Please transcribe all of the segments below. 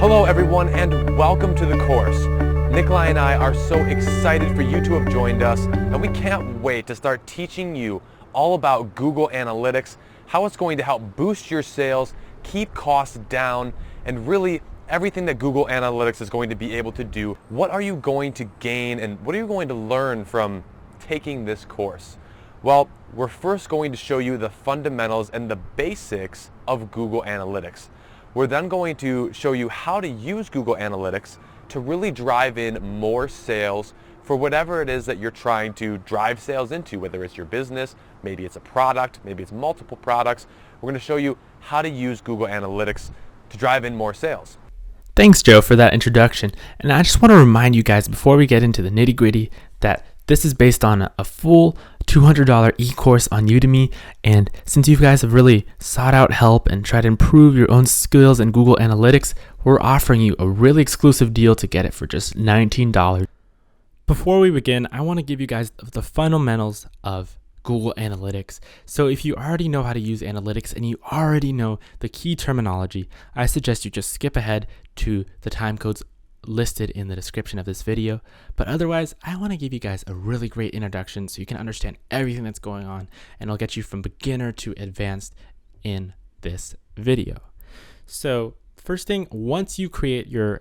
Hello everyone and welcome to the course. Nikolai and I are so excited for you to have joined us, and we can't wait to start teaching you all about Google Analytics, how it's going to help boost your sales, keep costs down, and really everything that Google Analytics is going to be able to do. What are you going to gain and what are you going to learn from taking this course? Well, we're first going to show you the fundamentals and the basics of Google Analytics. We're then going to show you how to use Google Analytics to really drive in more sales for whatever it is that you're trying to drive sales into, whether it's your business, maybe it's a product, maybe it's multiple products. We're going to show you how to use Google Analytics to drive in more sales. Thanks, Joe, for that introduction. And I just want to remind you guys before we get into the nitty-gritty that this is based on a full $200 e-course on Udemy. And since you guys have really sought out help and tried to improve your own skills in Google Analytics, we're offering you a really exclusive deal to get it for just $19. Before we begin, I want to give you guys the fundamentals of Google Analytics. So if you already know how to use analytics and you already know the key terminology, I suggest you just skip ahead to the time codes listed in the description of this video. But otherwise, I want to give you guys a really great introduction so you can understand everything that's going on, and it'll get you from beginner to advanced in this video. So first thing, once you create your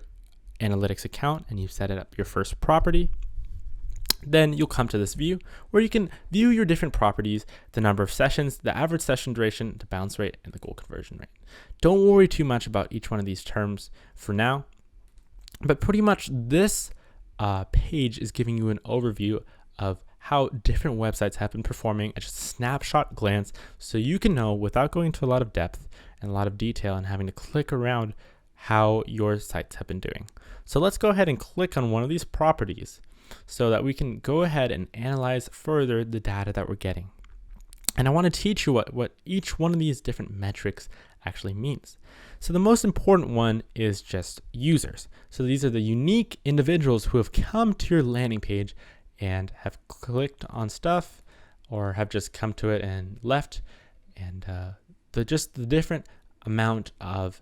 analytics account and you set it up your first property, then you'll come to this view where you can view your different properties, the number of sessions, the average session duration, the bounce rate, and the goal conversion rate. Don't worry too much about each one of these terms for now, but pretty much this page is giving you an overview of how different websites have been performing at just a snapshot glance, so you can know without going into a lot of depth and a lot of detail and having to click around how your sites have been doing. So let's go ahead and click on one of these properties so that we can go ahead and analyze further the data that we're getting. And I want to teach you what each one of these different metrics actually means. So the most important one is just users. So these are the unique individuals who have come to your landing page and have clicked on stuff or have just come to it and left, and the different amount of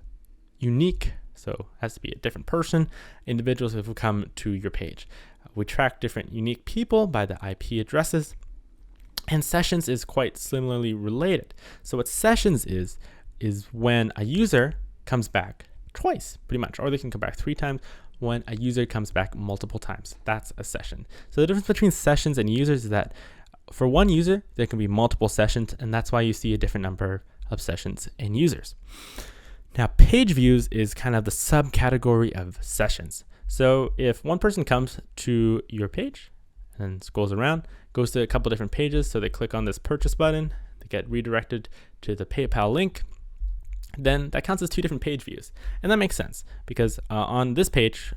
unique, so it has to be a different person, individuals who have come to your page. We track different unique people by the IP addresses, and sessions is quite similarly related. So what sessions is when a user comes back twice, pretty much, or they can come back 3 times. When a user comes back multiple times, that's a session. So the difference between sessions and users is that for one user, there can be multiple sessions, and that's why you see a different number of sessions and users. Now, page views is kind of the subcategory of sessions. So if one person comes to your page and scrolls around, goes to a couple different pages, so they click on this purchase button, they get redirected to the PayPal link, then that counts as 2 different page views. And that makes sense because on this page,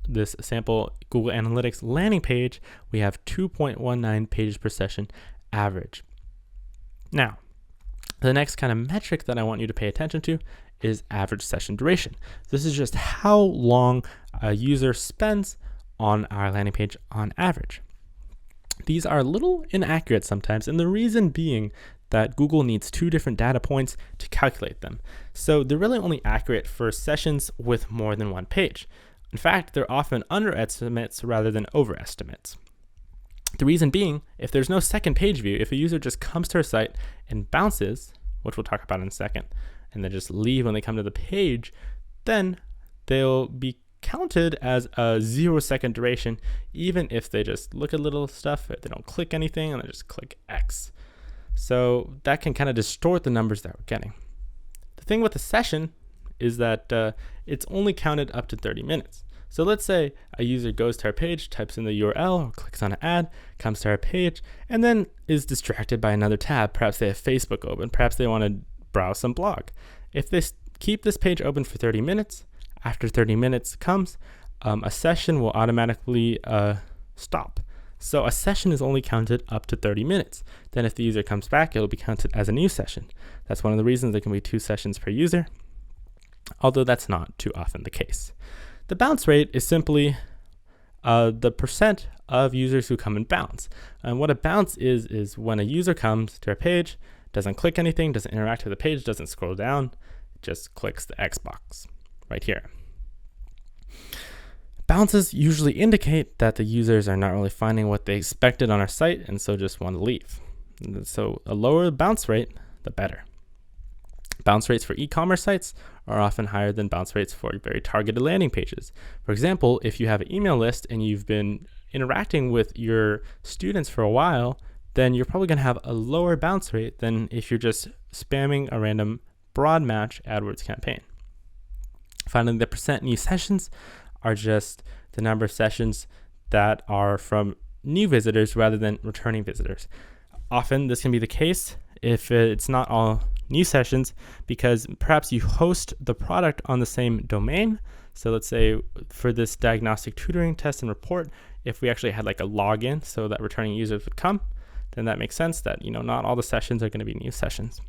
this sample Google Analytics landing page, we have 2.19 pages per session average. Now, the next kind of metric that I want you to pay attention to is average session duration. This is just how long a user spends on our landing page on average. These are a little inaccurate sometimes, and the reason being that Google needs 2 different data points to calculate them. So they're really only accurate for sessions with more than 1 page. In fact, they're often underestimates rather than overestimates. The reason being, if there's no second page view, if a user just comes to our site and bounces, which we'll talk about in a second, and then just leave when they come to the page, then they'll be counted as a 0-second duration, even if they just look at little stuff, if they don't click anything, and they just click X. So that can kind of distort the numbers that we're getting. The thing with a session is that it's only counted up to 30 minutes. So let's say a user goes to our page, types in the URL, or clicks on an ad, comes to our page, and then is distracted by another tab. Perhaps they have Facebook open, perhaps they want to browse some blog. If they keep this page open for 30 minutes, after 30 minutes comes, a session will automatically stop. So a session is only counted up to 30 minutes. Then if the user comes back, it'll be counted as a new session. That's one of the reasons there can be 2 sessions per user, although that's not too often the case. The bounce rate is simply the percent of users who come and bounce. And what a bounce is when a user comes to our page, doesn't click anything, doesn't interact with the page, doesn't scroll down, just clicks the X box right here. bounces usually indicate that the users are not really finding what they expected on our site and so just want to leave. So a lower bounce rate, the better. Bounce rates for e-commerce sites are often higher than bounce rates for very targeted landing pages. For example, if you have an email list and you've been interacting with your students for a while, then you're probably going to have a lower bounce rate than if you're just spamming a random broad match AdWords campaign. Finally, the percent new sessions are just the number of sessions that are from new visitors rather than returning visitors. Often this can be the case if it's not all new sessions, because perhaps you host the product on the same domain. So let's say for this diagnostic tutoring test and report, if we actually had like a login so that returning users would come, then that makes sense that, not all the sessions are going to be new sessions.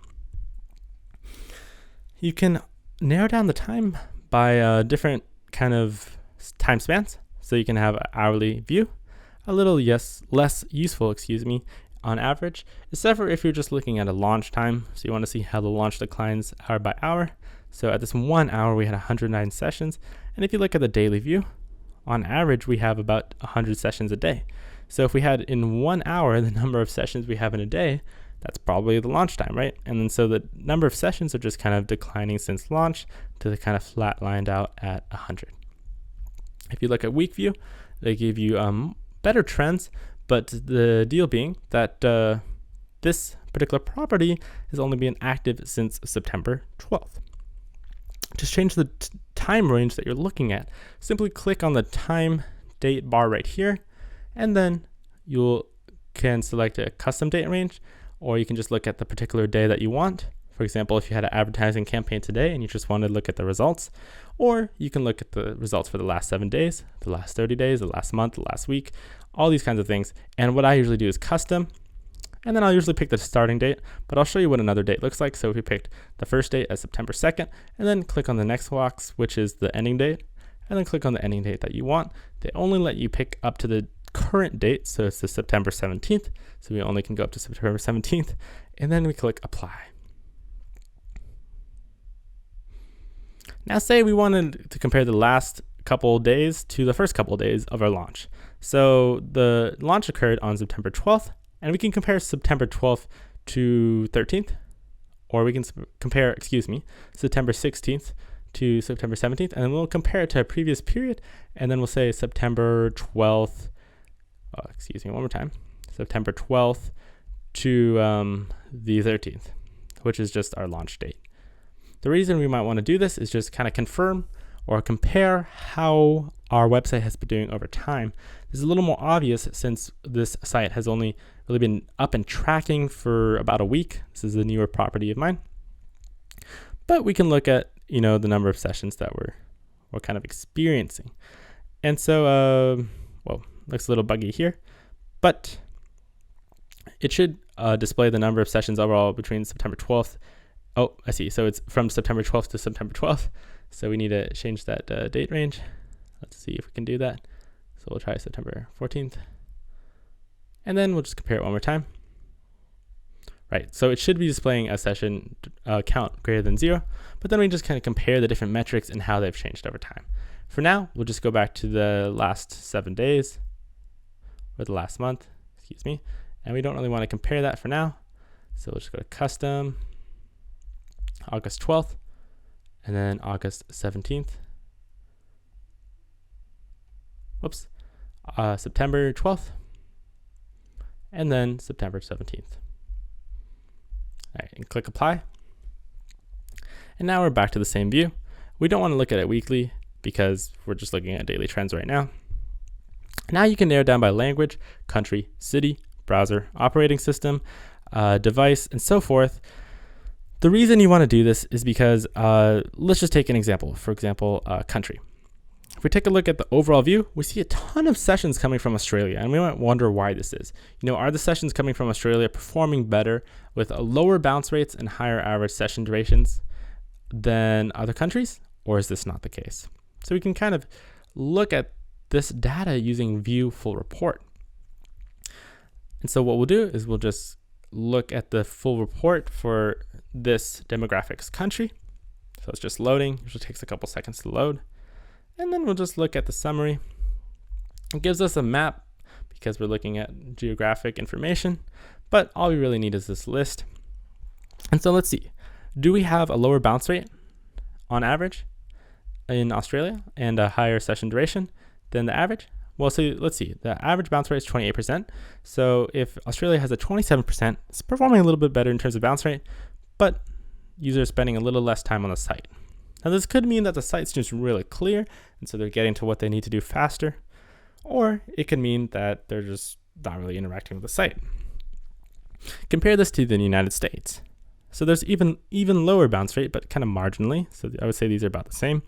You can narrow down the time by different kind of time spans. So you can have an hourly view, a little less useful, on average, except for if you're just looking at a launch time. So you want to see how the launch declines hour by hour. So at this 1 hour, we had 109 sessions. And if you look at the daily view, on average, we have about 100 sessions a day. So if we had in 1 hour the number of sessions we have in a day, that's probably the launch time, right? And then so the number of sessions are just kind of declining since launch to the kind of flatlined out at 100. If you look at week view, they give you better trends, but the deal being that this particular property has only been active since September 12th. To change the time range that you're looking at, simply click on the time date bar right here, and then you can select a custom date range, or you can just look at the particular day that you want. For example, if you had an advertising campaign today and you just want to look at the results, or you can look at the results for the last 7 days, the last 30 days, the last month, the last week, all these kinds of things. And what I usually do is custom, and then I'll usually pick the starting date, but I'll show you what another date looks like. So if you picked the first date as September 2nd, and then click on the next box, which is the ending date, and then click on the ending date that you want. They only let you pick up to the current date, so it's the September 17th. So we only can go up to September 17th, and then we click apply. Now say we wanted to compare the last couple days to the first couple days of our launch. So the launch occurred on September 12th, and we can compare September 12th to 13th, or we can compare, September 16th to September 17th, and then we'll compare it to a previous period, and then we'll say September 12th, one more time, September 12th to the 13th, which is just our launch date. The reason we might want to do this is just kind of confirm or compare how our website has been doing over time. This is a little more obvious since this site has only really been up and tracking for about a week. This is a newer property of mine. But we can look at, the number of sessions that we're kind of experiencing. And so, looks a little buggy here, but it should display the number of sessions overall between September 12th. Oh, I see. So it's from September 12th to September 12th. So we need to change that date range. Let's see if we can do that. So we'll try September 14th. And then we'll just compare it one more time. Right, so it should be displaying a session count greater than 0, but then we just kind of compare the different metrics and how they've changed over time. For now, we'll just go back to the last 7 days, or the last month, and we don't really want to compare that for now. So we'll just go to custom, August 12th, and then August 17th. September 12th, and then September 17th. All right, and click apply. And now we're back to the same view. We don't want to look at it weekly because we're just looking at daily trends right now. Now you can narrow down by language, country, city, browser, operating system, device, and so forth. The reason you want to do this is because let's just take an example. For example, country. If we take a look at the overall view, we see a ton of sessions coming from Australia, and we might wonder why this is. Are the sessions coming from Australia performing better with lower bounce rates and higher average session durations than other countries, or is this not the case? So we can kind of look at this data using view full report. And so what we'll do is we'll just look at the full report for this demographics country. So it's just loading. Usually takes a couple seconds to load. And then we'll just look at the summary. It gives us a map because we're looking at geographic information, but all we really need is this list. And so let's see, do we have a lower bounce rate on average in Australia and a higher session duration than the average? Well, so let's see, the average bounce rate is 28%. So if Australia has a 27%, it's performing a little bit better in terms of bounce rate, but users spending a little less time on the site. Now this could mean that the site's just really clear, and so they're getting to what they need to do faster, or it could mean that they're just not really interacting with the site. Compare this to the United States. So there's even lower bounce rate, but kind of marginally. So I would say these are about the same,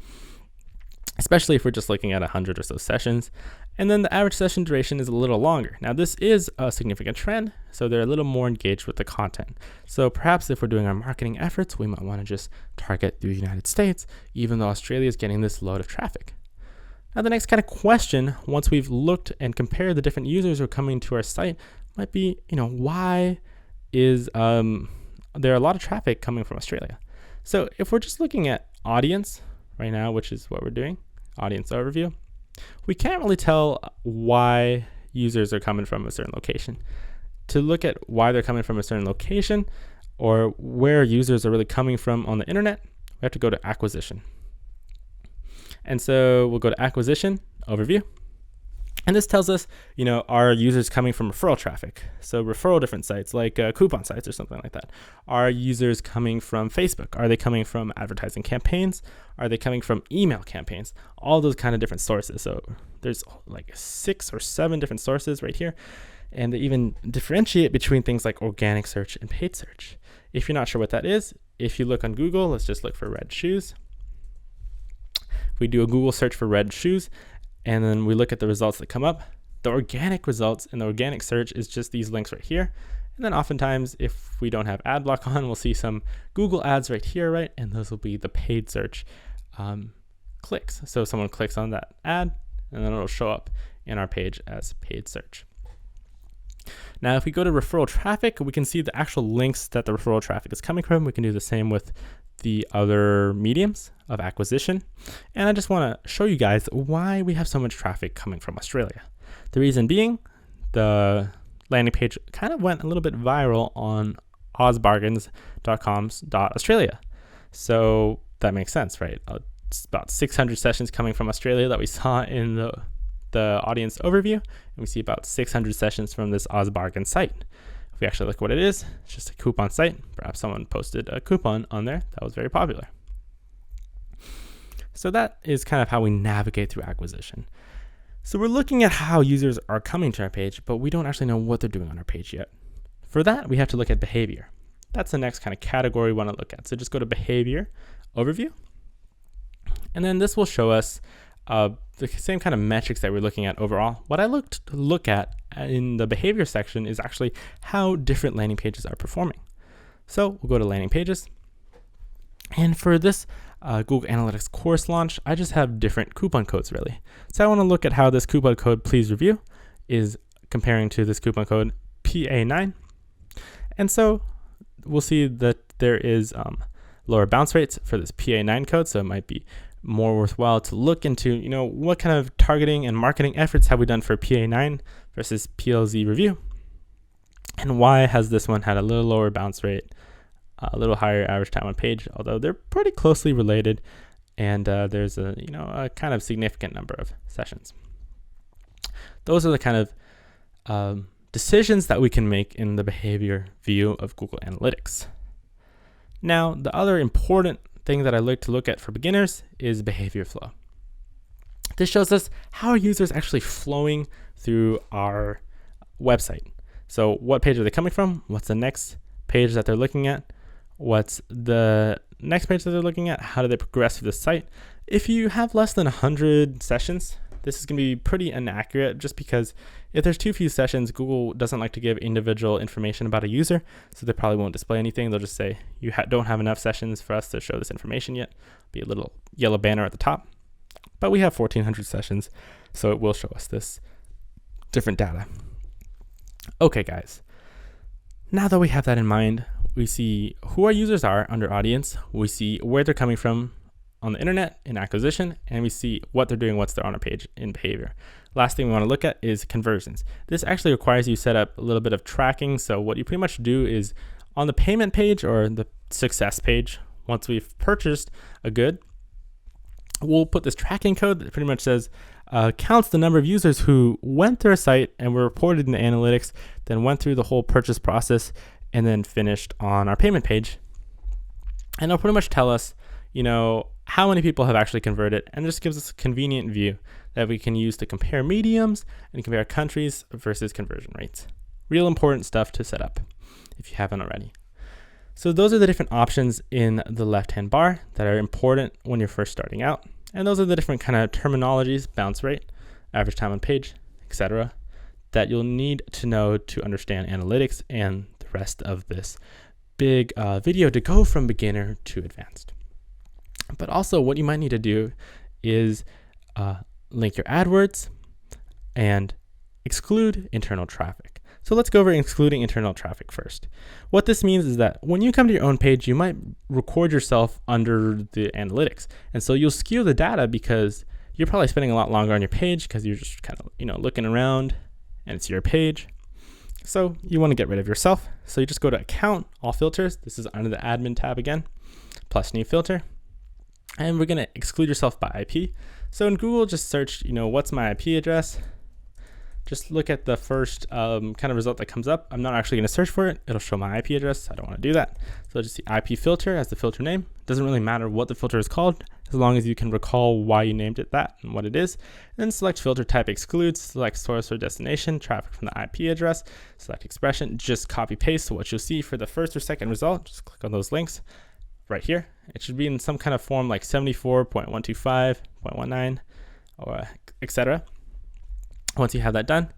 especially if we're just looking at 100 or so sessions. And then the average session duration is a little longer. Now this is a significant trend, so they're a little more engaged with the content. So perhaps if we're doing our marketing efforts, we might want to just target the United States, even though Australia is getting this load of traffic. Now the next kind of question, once we've looked and compared the different users who are coming to our site, might be, why is there are a lot of traffic coming from Australia? So if we're just looking at audience right now, which is what we're doing, audience overview, we can't really tell why users are coming from a certain location. To look at why they're coming from a certain location or where users are really coming from on the internet, we have to go to acquisition. And so we'll go to acquisition overview. And this tells us, are users coming from referral traffic? So referral different sites like coupon sites or something like that. Are users coming from Facebook? Are they coming from advertising campaigns? Are they coming from email campaigns? All those kind of different sources. So there's like 6 or 7 different sources right here. And they even differentiate between things like organic search and paid search. If you're not sure what that is, if you look on Google, let's just look for red shoes. If we do a Google search for red shoes, and then we look at the results that come up, the organic results in the organic search is just these links right here. And then oftentimes, if we don't have ad block on, we'll see some Google ads right here, right? And those will be the paid search clicks. So someone clicks on that ad, and then it'll show up in our page as paid search. Now, if we go to referral traffic, we can see the actual links that the referral traffic is coming from. We can do the same with the other mediums of acquisition. And I just want to show you guys why we have so much traffic coming from Australia. The reason being, the landing page kind of went a little bit viral on ozbargains.com/Australia. So that makes sense, right? It's about 600 sessions coming from Australia that we saw in the audience overview. And we see about 600 sessions from this OzBargain site. If we actually look at what it is, it's just a coupon site. Perhaps someone posted a coupon on there that was very popular. So that is kind of how we navigate through acquisition. So we're looking at how users are coming to our page, but we don't actually know what they're doing on our page yet. For that, we have to look at behavior. That's the next kind of category we want to look at. So just go to behavior overview. And then this will show us the same kind of metrics that we're looking at overall. What I look at in the behavior section is actually how different landing pages are performing. So we'll go to landing pages. And for this Google Analytics course launch, I just have different coupon codes really. So I want to look at how this coupon code please review is comparing to this coupon code PA9. And so we'll see that there is lower bounce rates for this PA9 code. So it might be more worthwhile to look into, what kind of targeting and marketing efforts have we done for PA9 versus PLZ review, and why has this one had a little lower bounce rate, a little higher average time on page, although they're pretty closely related, and there's a kind of significant number of sessions. Those are the kind of decisions that we can make in the behavior view of Google Analytics. Now, the other important thing that I like to look at for beginners is behavior flow. This shows us how are users actually flowing through our website. So what page are they coming from? What's the next page that they're looking at? What's the next page that they're looking at? How do they progress through the site? If you have less than 100 sessions, this is going to be pretty inaccurate just because if there's too few sessions, Google doesn't like to give individual information about a user, so they probably won't display anything. They'll just say, you don't have enough sessions for us to show this information yet. Be a little yellow banner at the top. But we have 1,400 sessions, so it will show us this different data. Okay, guys. Now that we have that in mind, we see who our users are under audience. We see where they're coming from on the internet in acquisition, and we see what they're doing, what's their on our page in behavior. Last thing we want to look at is conversions. This actually requires you set up a little bit of tracking. So what you pretty much do is on the payment page or the success page, once we've purchased a good, we'll put this tracking code that pretty much says counts the number of users who went through a site and were reported in the analytics, then went through the whole purchase process and then finished on our payment page. And it'll pretty much tell us, how many people have actually converted, and just gives us a convenient view that we can use to compare mediums and compare countries versus conversion rates. Real important stuff to set up if you haven't already. So those are the different options in the left-hand bar that are important when you're first starting out. And those are the different kind of terminologies, bounce rate, average time on page, etc., that you'll need to know to understand analytics and the rest of this big video to go from beginner to advanced. But also what you might need to do is link your AdWords and exclude internal traffic. So let's go over excluding internal traffic first. What this means is that when you come to your own page, you might record yourself under the analytics. And so you'll skew the data because you're probably spending a lot longer on your page because you're just kind of, looking around and it's your page. So you want to get rid of yourself. So you just go to account, all filters. This is under the admin tab again, plus new filter. And we're going to exclude yourself by IP. So in Google, just search, what's my IP address? Just look at the first kind of result that comes up. I'm not actually going to search for it. It'll show my IP address. I don't want to do that. So just the IP filter as the filter name. It doesn't really matter what the filter is called, as long as you can recall why you named it that and what it is. And then select filter type excludes, select source or destination, traffic from the IP address, select expression, just copy paste. So what you'll see for the first or second result, just click on those links right here. It should be in some kind of form like 74.125.19 or etc. Once you have that done,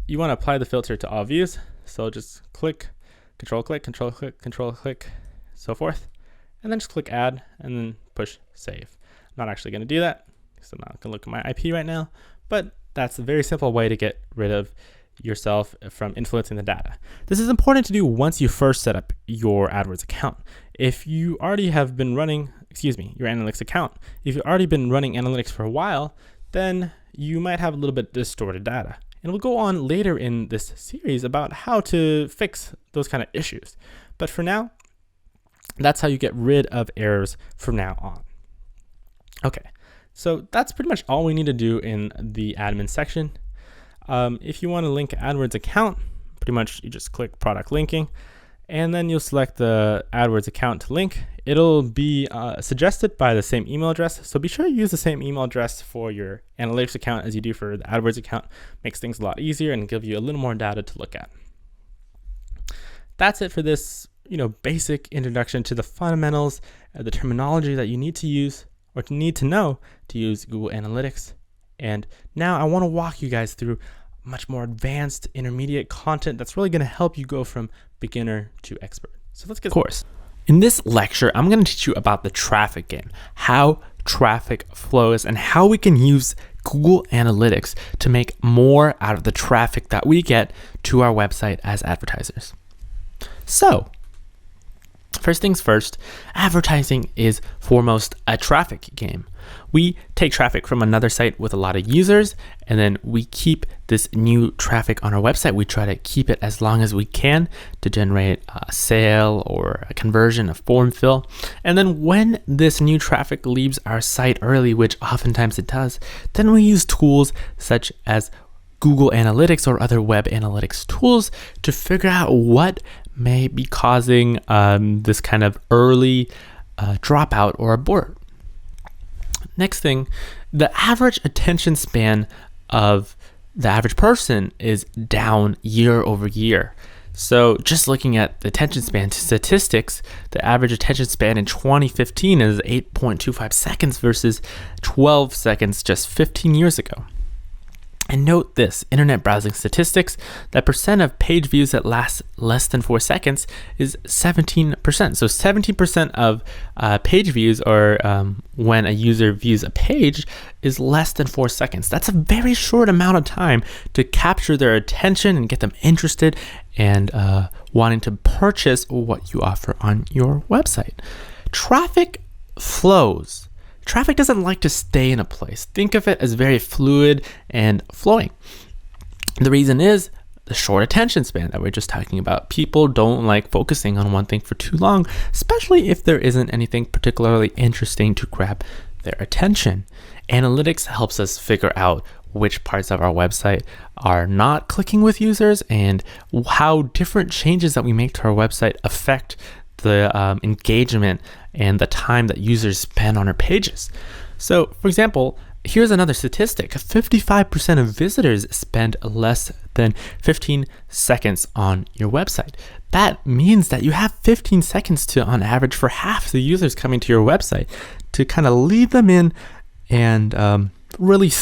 you want to apply the filter to all views. So just click, control click, control click, control click, so forth. And then just click add and then push save. I'm not actually going to do that because I'm not going to look at my IP right now, but that's a very simple way to get rid of yourself from influencing the data. This is important to do once you first set up your AdWords account. If you already have been running, your analytics account, if you've already been running analytics for a while, then you might have a little bit distorted data. And we'll go on later in this series about how to fix those kind of issues. But for now, that's how you get rid of errors from now on. Okay, so that's pretty much all we need to do in the admin section. If you want to link AdWords account, pretty much you just click product linking, and then you'll select the AdWords account to link. It'll be suggested by the same email address. So be sure you use the same email address for your analytics account as you do for the AdWords account. Makes things a lot easier and give you a little more data to look at. That's it for this, basic introduction to the fundamentals, the terminology that you need to use or need to know to use Google Analytics. And now I want to walk you guys through much more advanced intermediate content that's really going to help you go from beginner to expert. So let's get started. In this lecture, I'm going to teach you about the traffic game, how traffic flows, and how we can use Google Analytics to make more out of the traffic that we get to our website as advertisers. So, first things first, advertising is foremost a traffic game. We take traffic from another site with a lot of users, and then we keep this new traffic on our website. We try to keep it as long as we can to generate a sale or a conversion, a form fill. And then when this new traffic leaves our site early, which oftentimes it does, then we use tools such as Google Analytics or other web analytics tools to figure out what may be causing this kind of early dropout or abort. Next thing, the average attention span of the average person is down year over year. So just looking at the attention span statistics, the average attention span in 2015 is 8.25 seconds versus 12 seconds just 15 years ago. And note this, internet browsing statistics, the percent of page views that last less than 4 seconds is 17%. So 17% of page views, or when a user views a page, is less than 4 seconds. That's a very short amount of time to capture their attention and get them interested and wanting to purchase what you offer on your website. Traffic flows traffic doesn't like to stay in a place. Think of it as very fluid and flowing. The reason is the short attention span that we're just talking about. People don't like focusing on one thing for too long, especially if there isn't anything particularly interesting to grab their attention. Analytics helps us figure out which parts of our website are not clicking with users and how different changes that we make to our website affect the engagement and the time that users spend on our pages. So, for example, here's another statistic. 55% of visitors spend less than 15 seconds on your website. That means that you have 15 seconds to, on average, for half the users coming to your website to kind of lead them in and really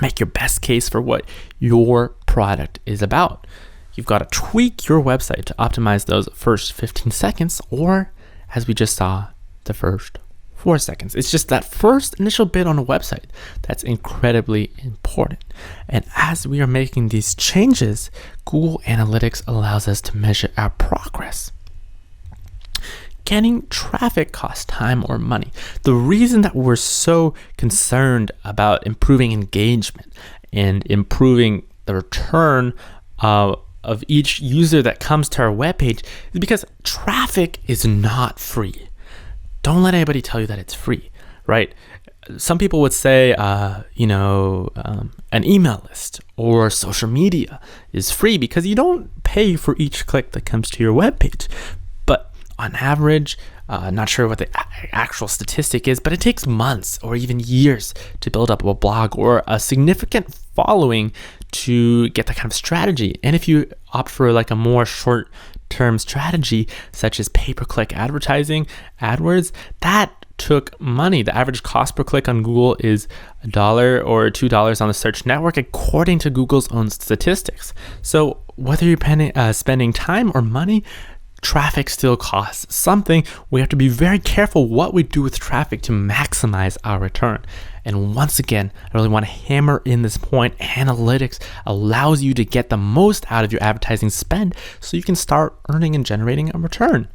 make your best case for what your product is about. You've got to tweak your website to optimize those first 15 seconds, or as we just saw, the first 4 seconds. It's just that first initial bit on a website that's incredibly important. And as we are making these changes, Google Analytics allows us to measure our progress. Getting traffic costs time or money. The reason that we're so concerned about improving engagement and improving the return of each user that comes to our webpage is because traffic is not free. Don't let anybody tell you that it's free, right? Some people would say, an email list or social media is free because you don't pay for each click that comes to your webpage. But on average, not sure what the actual statistic is, but it takes months or even years to build up a blog or a significant following to get that kind of strategy. And if you opt for like a more short-term strategy, such as pay-per-click advertising, AdWords, that took money. The average cost per click on Google is $1 or $2 on the search network, according to Google's own statistics. So whether you're spending time or money, traffic still costs something. We have to be very careful what we do with traffic to maximize our return. And once again, I really want to hammer in this point. Analytics allows you to get the most out of your advertising spend so you can start earning and generating a return.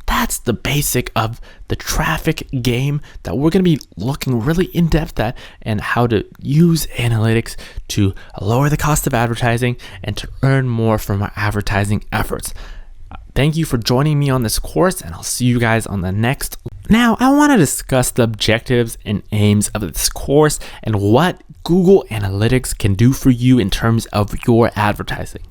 That's the basic of the traffic game that we're going to be looking really in depth at, and how to use analytics to lower the cost of advertising and to earn more from our advertising efforts. Thank you for joining me on this course, and I'll see you guys on the next. Now, I want to discuss the objectives and aims of this course and what Google Analytics can do for you in terms of your advertising.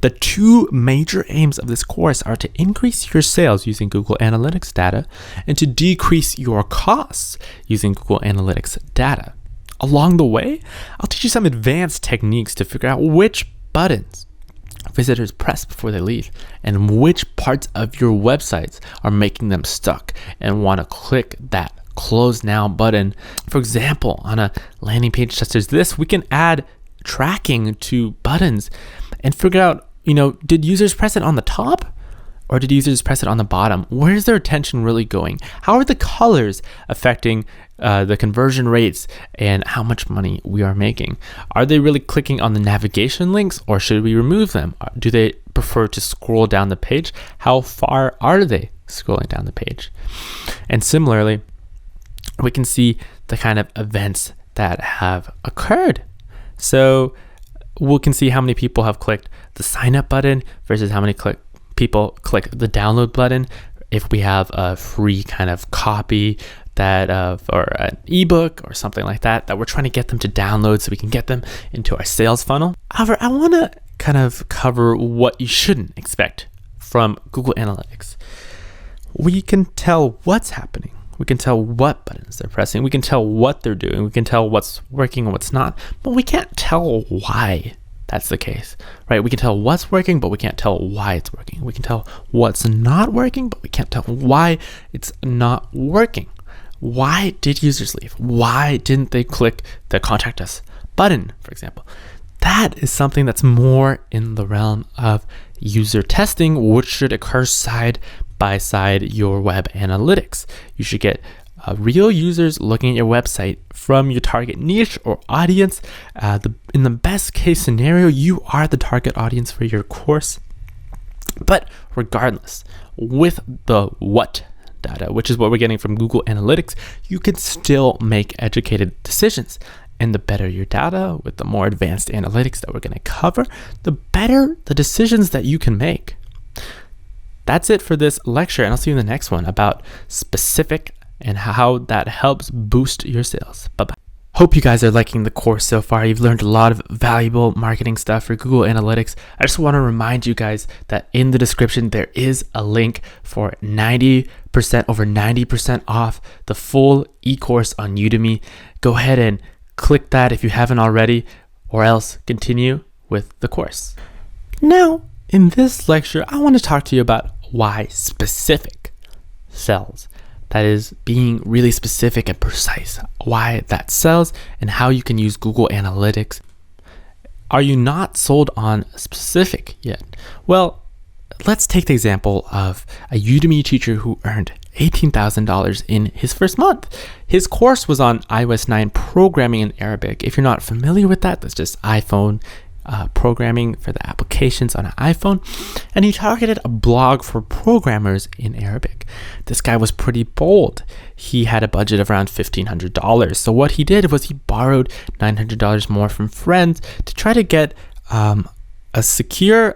The two major aims of this course are to increase your sales using Google Analytics data and to decrease your costs using Google Analytics data. Along the way, I'll teach you some advanced techniques to figure out which buttons visitors press before they leave and which parts of your websites are making them stuck and want to click that close now button. For example, on a landing page such as this, we can add tracking to buttons and figure out, did users press it on the top or did users press it on the bottom? Where's their attention really going? How are the colors affecting the conversion rates and how much money we are making? Are they really clicking on the navigation links, or should we remove them? Do they prefer to scroll down the page? How far are they scrolling down the page? And similarly, we can see the kind of events that have occurred. So we can see how many people have clicked the sign up button versus how many people click the download button. If we have a free kind of copy that or an ebook or something like that we're trying to get them to download so we can get them into our sales funnel. However, I want to kind of cover what you shouldn't expect from Google Analytics. We can tell what's happening. We can tell what buttons they're pressing. We can tell what they're doing. We can tell what's working and what's not, but we can't tell why that's the case, right? We can tell what's working, but we can't tell why it's working. We can tell what's not working, but we can't tell why it's not working. Why did users leave? Why didn't they click the contact us button, for example? That is something that's more in the realm of user testing, which should occur side by side your web analytics. You should get real users looking at your website from your target niche or audience. In the best case scenario, you are the target audience for your course. But regardless, with the what data, which is what we're getting from Google Analytics, you can still make educated decisions. And the better your data, with the more advanced analytics that we're going to cover, the better the decisions that you can make. That's it for this lecture, and I'll see you in the next one about specific and how that helps boost your sales. Bye-bye. Hope you guys are liking the course so far. You've learned a lot of valuable marketing stuff for Google Analytics. I just want to remind you guys that in the description, there is a link for over 90% off the full e-course on Udemy. Go ahead and click that if you haven't already, or else continue with the course. Now, in this lecture, I want to talk to you about why specific sells. That is, being really specific and precise, why that sells and how you can use Google Analytics. Are you not sold on specific yet? Well, let's take the example of a Udemy teacher who earned $18,000 in his first month. His course was on iOS 9 programming in Arabic. If you're not familiar with that, that's just iPhone programming for the applications on an iPhone. And he targeted a blog for programmers in Arabic. This guy was pretty bold. He had a budget of around $1,500. So what he did was he borrowed $900 more from friends to try to get a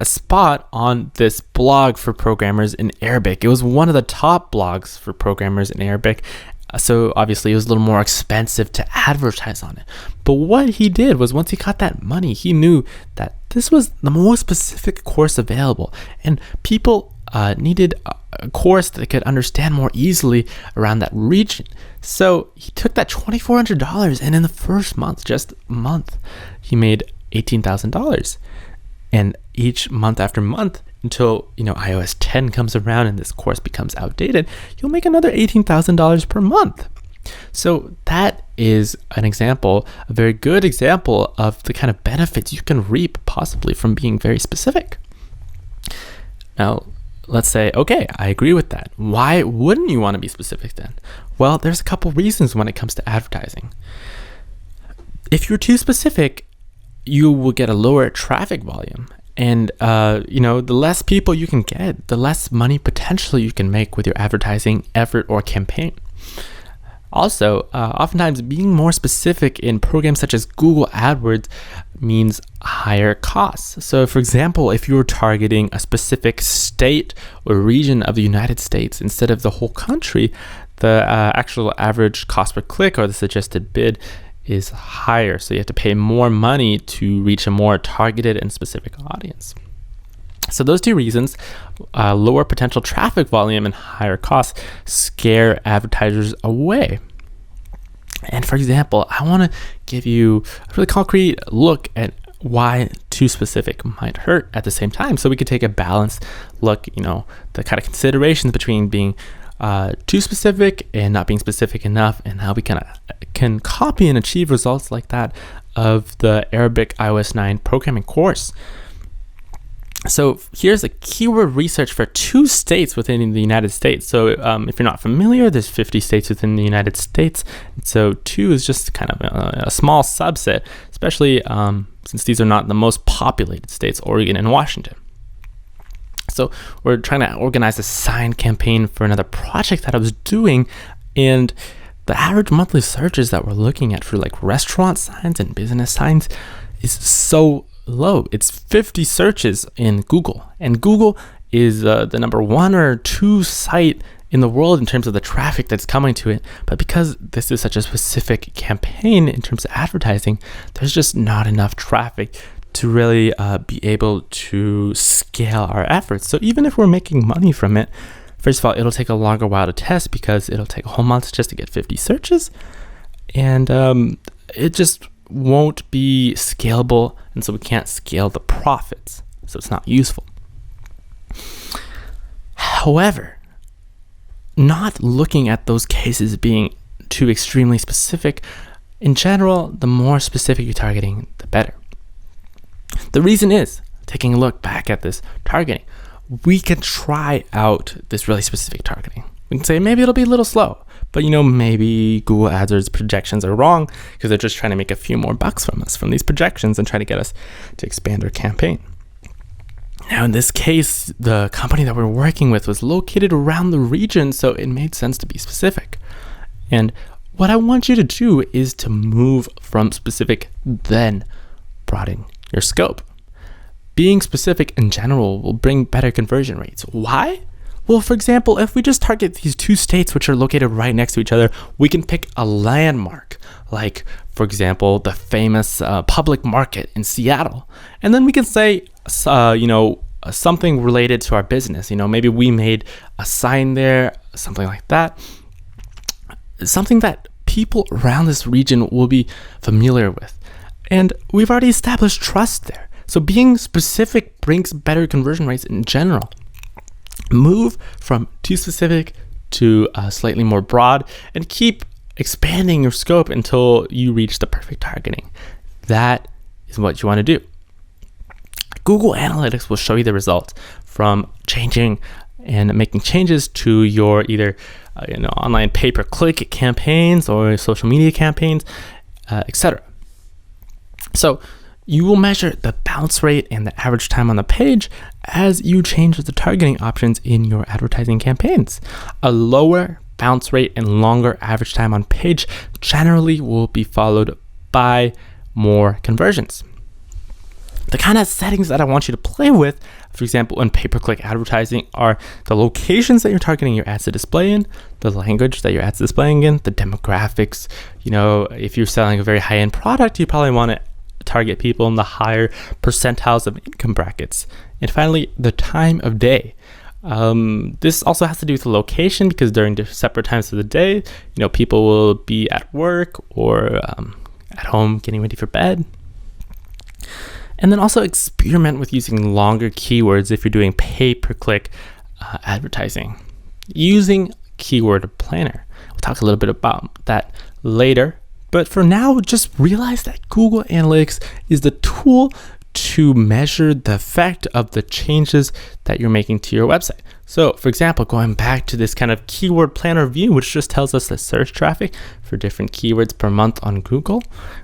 spot on this blog for programmers in Arabic. It was one of the top blogs for programmers in Arabic. So obviously it was a little more expensive to advertise on it. But what he did was, once he got that money, he knew that this was the most specific course available. And people needed a course that they could understand more easily around that region. So he took that $2,400, and in the first month, just a month, he made $18,000. And each month after month, until iOS 10 comes around and this course becomes outdated, you'll make another $18,000 per month. So that is an example, a very good example of the kind of benefits you can reap possibly from being very specific. Now, let's say, okay, I agree with that. Why wouldn't you want to be specific then? Well, there's a couple reasons when it comes to advertising. If you're too specific, you will get a lower traffic volume. And, the less people you can get, the less money potentially you can make with your advertising effort or campaign. Also, oftentimes being more specific in programs such as Google AdWords means higher costs. So, for example, if you're targeting a specific state or region of the United States instead of the whole country, the actual average cost per click or the suggested bid is higher. So you have to pay more money to reach a more targeted and specific audience. So those two reasons, lower potential traffic volume and higher costs, scare advertisers away. And for example, I want to give you a really concrete look at why too specific might hurt at the same time. So we could take a balanced look, the kind of considerations between being too specific and not being specific enough, and how we can copy and achieve results like that of the Arabic iOS 9 programming course. So here's a keyword research for 2 states within the United States. So if you're not familiar, there's 50 states within the United States. So 2 is just kind of a small subset, especially since these are not the most populated states, Oregon and Washington. So we're trying to organize a sign campaign for another project that I was doing, and the average monthly searches that we're looking at for like restaurant signs and business signs is so low. It's 50 searches in Google, and Google is the number 1 or 2 site in the world in terms of the traffic that's coming to it. But because this is such a specific campaign in terms of advertising, there's just not enough traffic to really be able to scale our efforts. So even if we're making money from it, first of all, it'll take a longer while to test because it'll take a whole month just to get 50 searches. And it just won't be scalable. And so we can't scale the profits. So it's not useful. However, not looking at those cases being too extremely specific, in general, the more specific you're targeting, the better. The reason is, taking a look back at this targeting, we can try out this really specific targeting. We can say maybe it'll be a little slow, but maybe Google AdWords projections are wrong because they're just trying to make a few more bucks from us from these projections and try to get us to expand our campaign. Now, in this case, the company that we're working with was located around the region, so it made sense to be specific. And what I want you to do is to move from specific, then broaden your scope. Being specific in general will bring better conversion rates. Why? Well, for example, if we just target these two states which are located right next to each other, we can pick a landmark, like, for example, the famous public market in Seattle. And then we can say, something related to our business. Maybe we made a sign there, something like that. Something that people around this region will be familiar with. And we've already established trust there. So being specific brings better conversion rates in general. Move from too specific to slightly more broad, and keep expanding your scope until you reach the perfect targeting. That is what you want to do. Google Analytics will show you the results from changing and making changes to your either online pay-per-click campaigns or social media campaigns, etc. So you will measure the bounce rate and the average time on the page as you change the targeting options in your advertising campaigns. A lower bounce rate and longer average time on page generally will be followed by more conversions. The kind of settings that I want you to play with, for example, in pay-per-click advertising, are the locations that you're targeting your ads to display in, the language that your ads displaying in, the demographics. If you're selling a very high-end product, you probably want to target people in the higher percentiles of income brackets. And finally, the time of day. This also has to do with the location, because during separate times of the day, people will be at work or at home getting ready for bed. And then also experiment with using longer keywords if you're doing pay-per-click advertising using Keyword Planner. We'll talk a little bit about that later. But for now, just realize that Google Analytics is the tool to measure the effect of the changes that you're making to your website. So, for example, going back to this kind of keyword planner view, which just tells us the search traffic for different keywords per month on Google,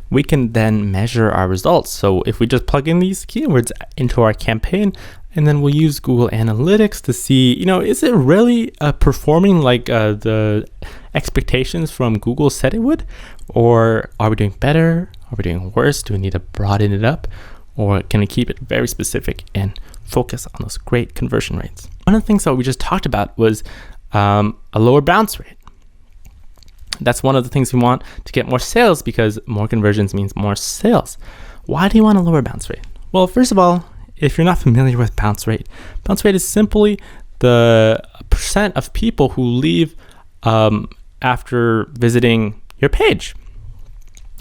we can then measure our results. So if we just plug in these keywords into our campaign, and then we'll use Google Analytics to see, is it really performing like the expectations from Google said it would? Or are we doing better? Are we doing worse? Do we need to broaden it up? Or can we keep it very specific and focus on those great conversion rates? One of the things that we just talked about was a lower bounce rate. That's one of the things we want to get more sales, because more conversions means more sales. Why do you want a lower bounce rate? Well, first of all, if you're not familiar with bounce rate is simply the percent of people who leave after visiting your page.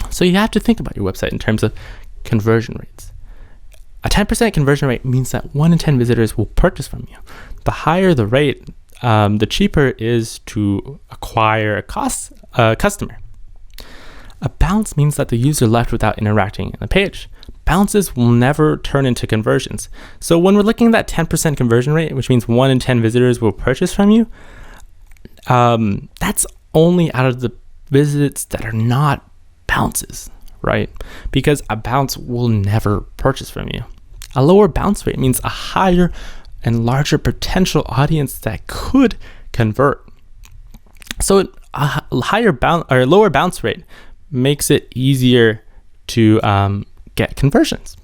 So you have to think about your website in terms of conversion rates. A 10% conversion rate means that 1 in 10 visitors will purchase from you. The higher the rate, the cheaper it is to acquire a customer. A bounce means that the user left without interacting in the page. Bounces will never turn into conversions. So when we're looking at that 10% conversion rate, which means 1 in 10 visitors will purchase from you, that's only out of the visits that are not bounces, right? Because a bounce will never purchase from you. A lower bounce rate means a higher and larger potential audience that could convert. So a lower bounce rate makes it easier to get conversions.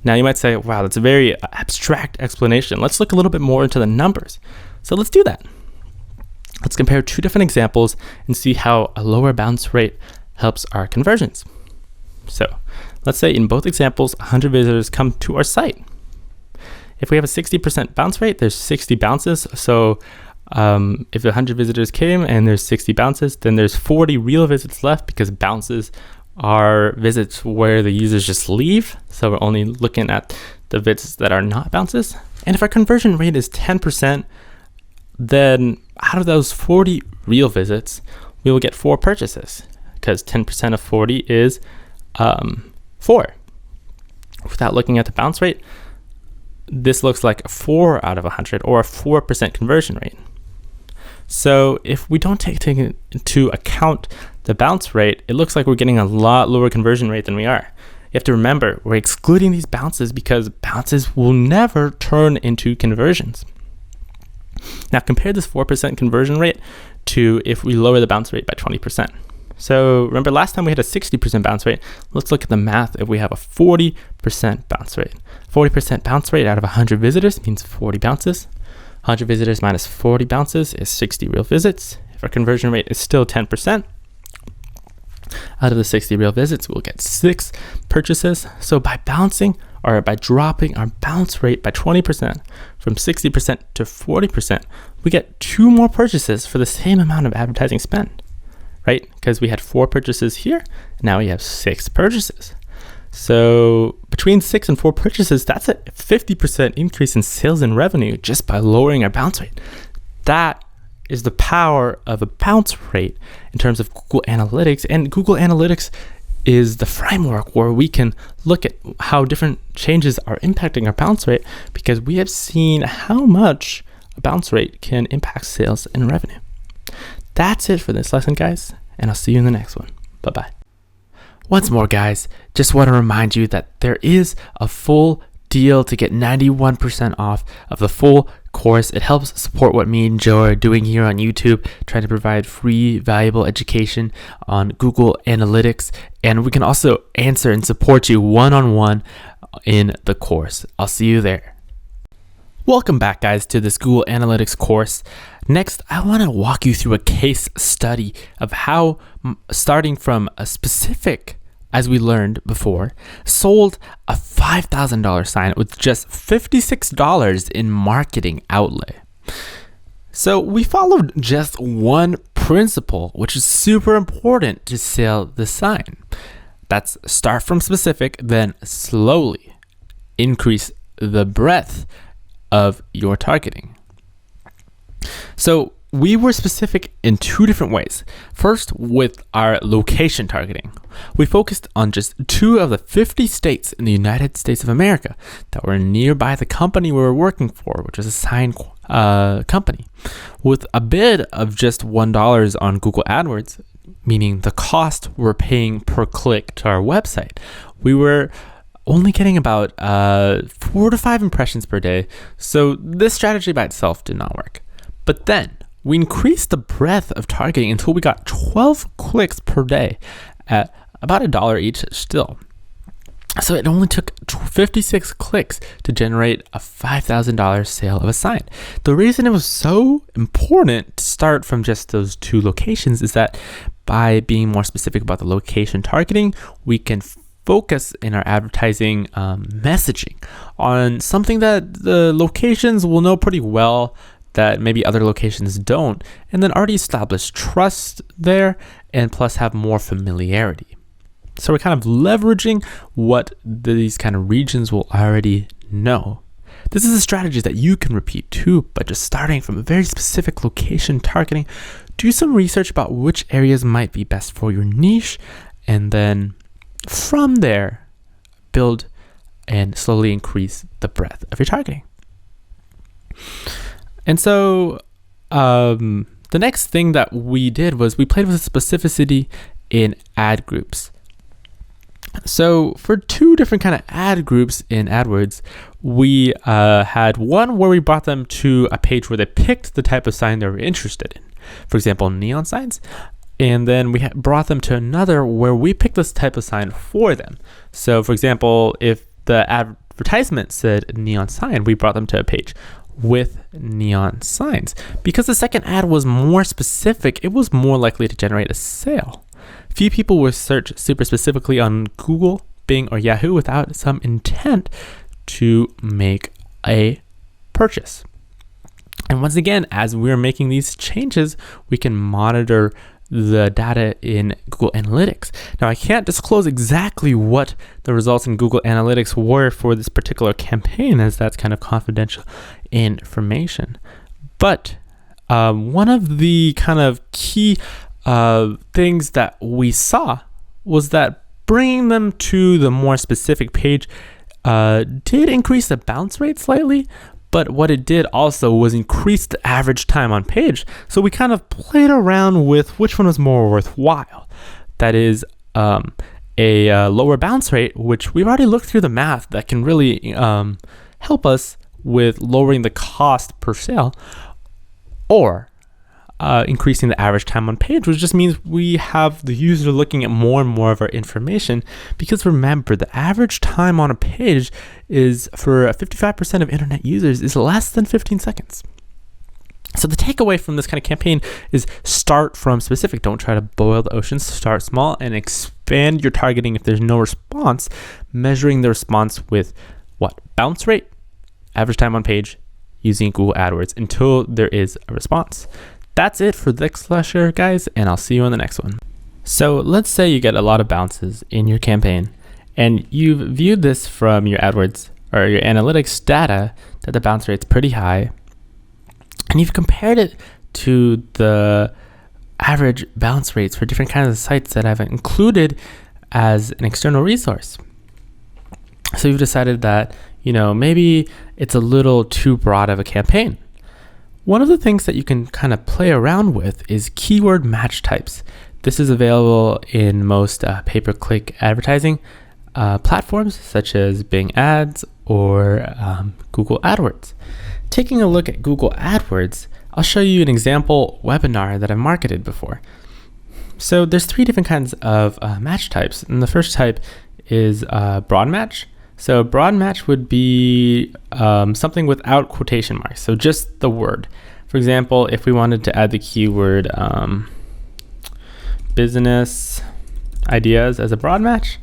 Now you might say, wow, that's a very abstract explanation. Let's look a little bit more into the numbers. So let's do that. Let's compare two different examples and see how a lower bounce rate helps our conversions. So let's say in both examples, 100 visitors come to our site. If we have a 60% bounce rate, there's 60 bounces. So if 100 visitors came and there's 60 bounces, then there's 40 real visits left, because bounces are visits where the users just leave. So we're only looking at the visits that are not bounces. And if our conversion rate is 10%, then out of those 40 real visits, we will get 4 purchases, because 10% of 40 is 4. Without looking at the bounce rate, this looks like a 4 out of 100, or a 4% conversion rate. So if we don't take into account the bounce rate, it looks like we're getting a lot lower conversion rate than we are. You have to remember, we're excluding these bounces because bounces will never turn into conversions. Now compare this 4% conversion rate to if we lower the bounce rate by 20%. So remember last time we had a 60% bounce rate. Let's look at the math if we have a 40% bounce rate. 40% bounce rate out of 100 visitors means 40 bounces. 100 visitors minus 40 bounces is 60 real visits. If our conversion rate is still 10%, out of the 60 real visits, we'll get 6 purchases. So by dropping our bounce rate by 20% from 60% to 40%, we get 2 more purchases for the same amount of advertising spend, right? Because we had 4 purchases here, now we have 6 purchases. So between 6 and 4 purchases, that's a 50% increase in sales and revenue just by lowering our bounce rate. That is the power of a bounce rate in terms of Google Analytics. And Google Analytics is the framework where we can look at how different changes are impacting our bounce rate, because we have seen how much a bounce rate can impact sales and revenue. That's it for this lesson, guys, and I'll see you in the next one. Bye-bye. Once more, guys, just want to remind you that there is a full deal to get 91% off of the full course. It helps support what me and Joe are doing here on YouTube, trying to provide free, valuable education on Google Analytics. And we can also answer and support you one-on-one in the course. I'll see you there. Welcome back, guys, to this Google Analytics course. Next, I want to walk you through a case study of how, starting from a specific, as we learned before, sold a $5,000 sign with just $56 in marketing outlay. So we followed just one principle, which is super important to sell the sign. That's start from specific, then slowly increase the breadth of your targeting. So we were specific in 2 different ways. First, with our location targeting. We focused on just 2 of the 50 states in the United States of America that were nearby the company we were working for, which was a sign company. With a bid of just $1 on Google AdWords, meaning the cost we're paying per click to our website, we were only getting about 4 to 5 impressions per day. So this strategy by itself did not work. But then we increased the breadth of targeting until we got 12 clicks per day at about $1 each still. So it only took 56 clicks to generate a $5,000 sale of a sign. The reason it was so important to start from just those 2 locations is that by being more specific about the location targeting, we can focus in our advertising messaging on something that the locations will know pretty well that maybe other locations don't, and then already establish trust there, and plus have more familiarity. So we're kind of leveraging what these kind of regions will already know. This is a strategy that you can repeat too, but just starting from a very specific location targeting. Do some research about which areas might be best for your niche, and then from there, build and slowly increase the breadth of your targeting. And so the next thing that we did was we played with specificity in ad groups. So for 2 different kind of ad groups in AdWords, we had one where we brought them to a page where they picked the type of sign they were interested in. For example, neon signs. And then we brought them to another where we picked this type of sign for them. So for example, if the advertisement said neon sign, we brought them to a page with neon signs. Because the second ad was more specific, it was more likely to generate a sale. Few people will search super specifically on Google, Bing, or Yahoo without some intent to make a purchase. And once again, as we're making these changes, we can monitor the data in Google Analytics. Now, I can't disclose exactly what the results in Google Analytics were for this particular campaign, as that's kind of confidential information. But one of the kind of key things that we saw was that bringing them to the more specific page did increase the bounce rate slightly, but what it did also was increase the average time on page. So we kind of played around with which one was more worthwhile. That is, a lower bounce rate, which we've already looked through the math that can really help us with lowering the cost per sale, or increasing the average time on page, which just means we have the user looking at more and more of our information. Because remember, the average time on a page is, for 55% of internet users, is less than 15 seconds. So the takeaway from this kind of campaign is start from specific. Don't try to boil the ocean. Start small and expand your targeting. If there's no response, measuring the response with what? Bounce rate, average time on page, using Google AdWords until there is a response. That's it for this lecture, guys, and I'll see you on the next one. So let's say you get a lot of bounces in your campaign, and you've viewed this from your AdWords or your analytics data that the bounce rate's pretty high, and you've compared it to the average bounce rates for different kinds of sites that I've included as an external resource. So you've decided that, maybe it's a little too broad of a campaign. One of the things that you can kind of play around with is keyword match types. This is available in most pay-per-click advertising platforms such as Bing Ads or Google AdWords. Taking a look at Google AdWords, I'll show you an example webinar that I've marketed before. So there's 3 different kinds of match types, and the first type is broad match. So broad match would be something without quotation marks, so just the word. For example, if we wanted to add the keyword business ideas as a broad match,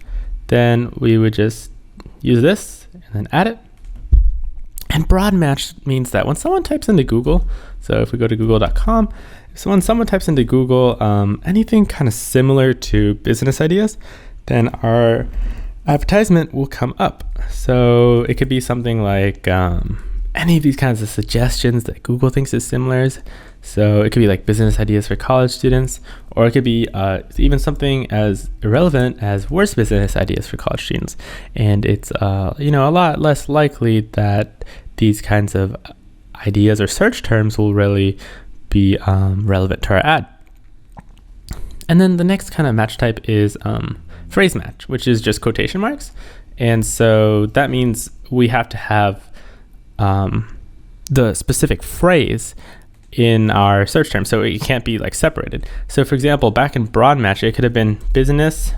then we would just use this and then add it. And broad match means that when someone types into Google, so if we go to google.com, so when someone types into Google anything kind of similar to business ideas, then our advertisement will come up. So it could be something like any of these kinds of suggestions that Google thinks is similar. So it could be like business ideas for college students, or it could be even something as irrelevant as worst business ideas for college students. And it's a lot less likely that these kinds of ideas or search terms will really be relevant to our ad. And then the next kind of match type is phrase match, which is just quotation marks. And so that means we have to have the specific phrase in our search term, so it can't be like separated. So for example, back in broad match, it could have been business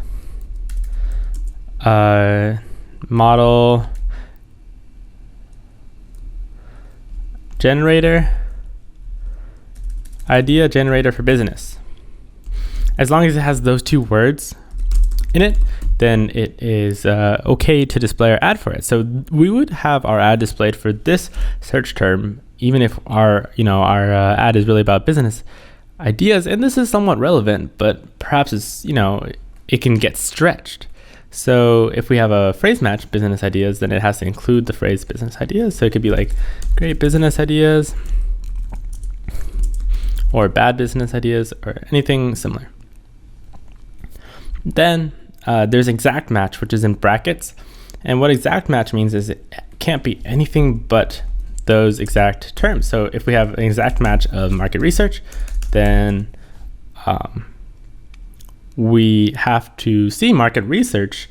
model generator, idea generator for business. As long as it has those 2 words in it, then it is okay to display our ad for it. So we would have our ad displayed for this search term, even if our ad is really about business ideas. And this is somewhat relevant, but perhaps it's, it can get stretched. So if we have a phrase match, business ideas, then it has to include the phrase business ideas. So it could be like great business ideas or bad business ideas or anything similar. Then there's exact match, which is in brackets. And what exact match means is it can't be anything but those exact terms. So if we have an exact match of market research, then we have to see market research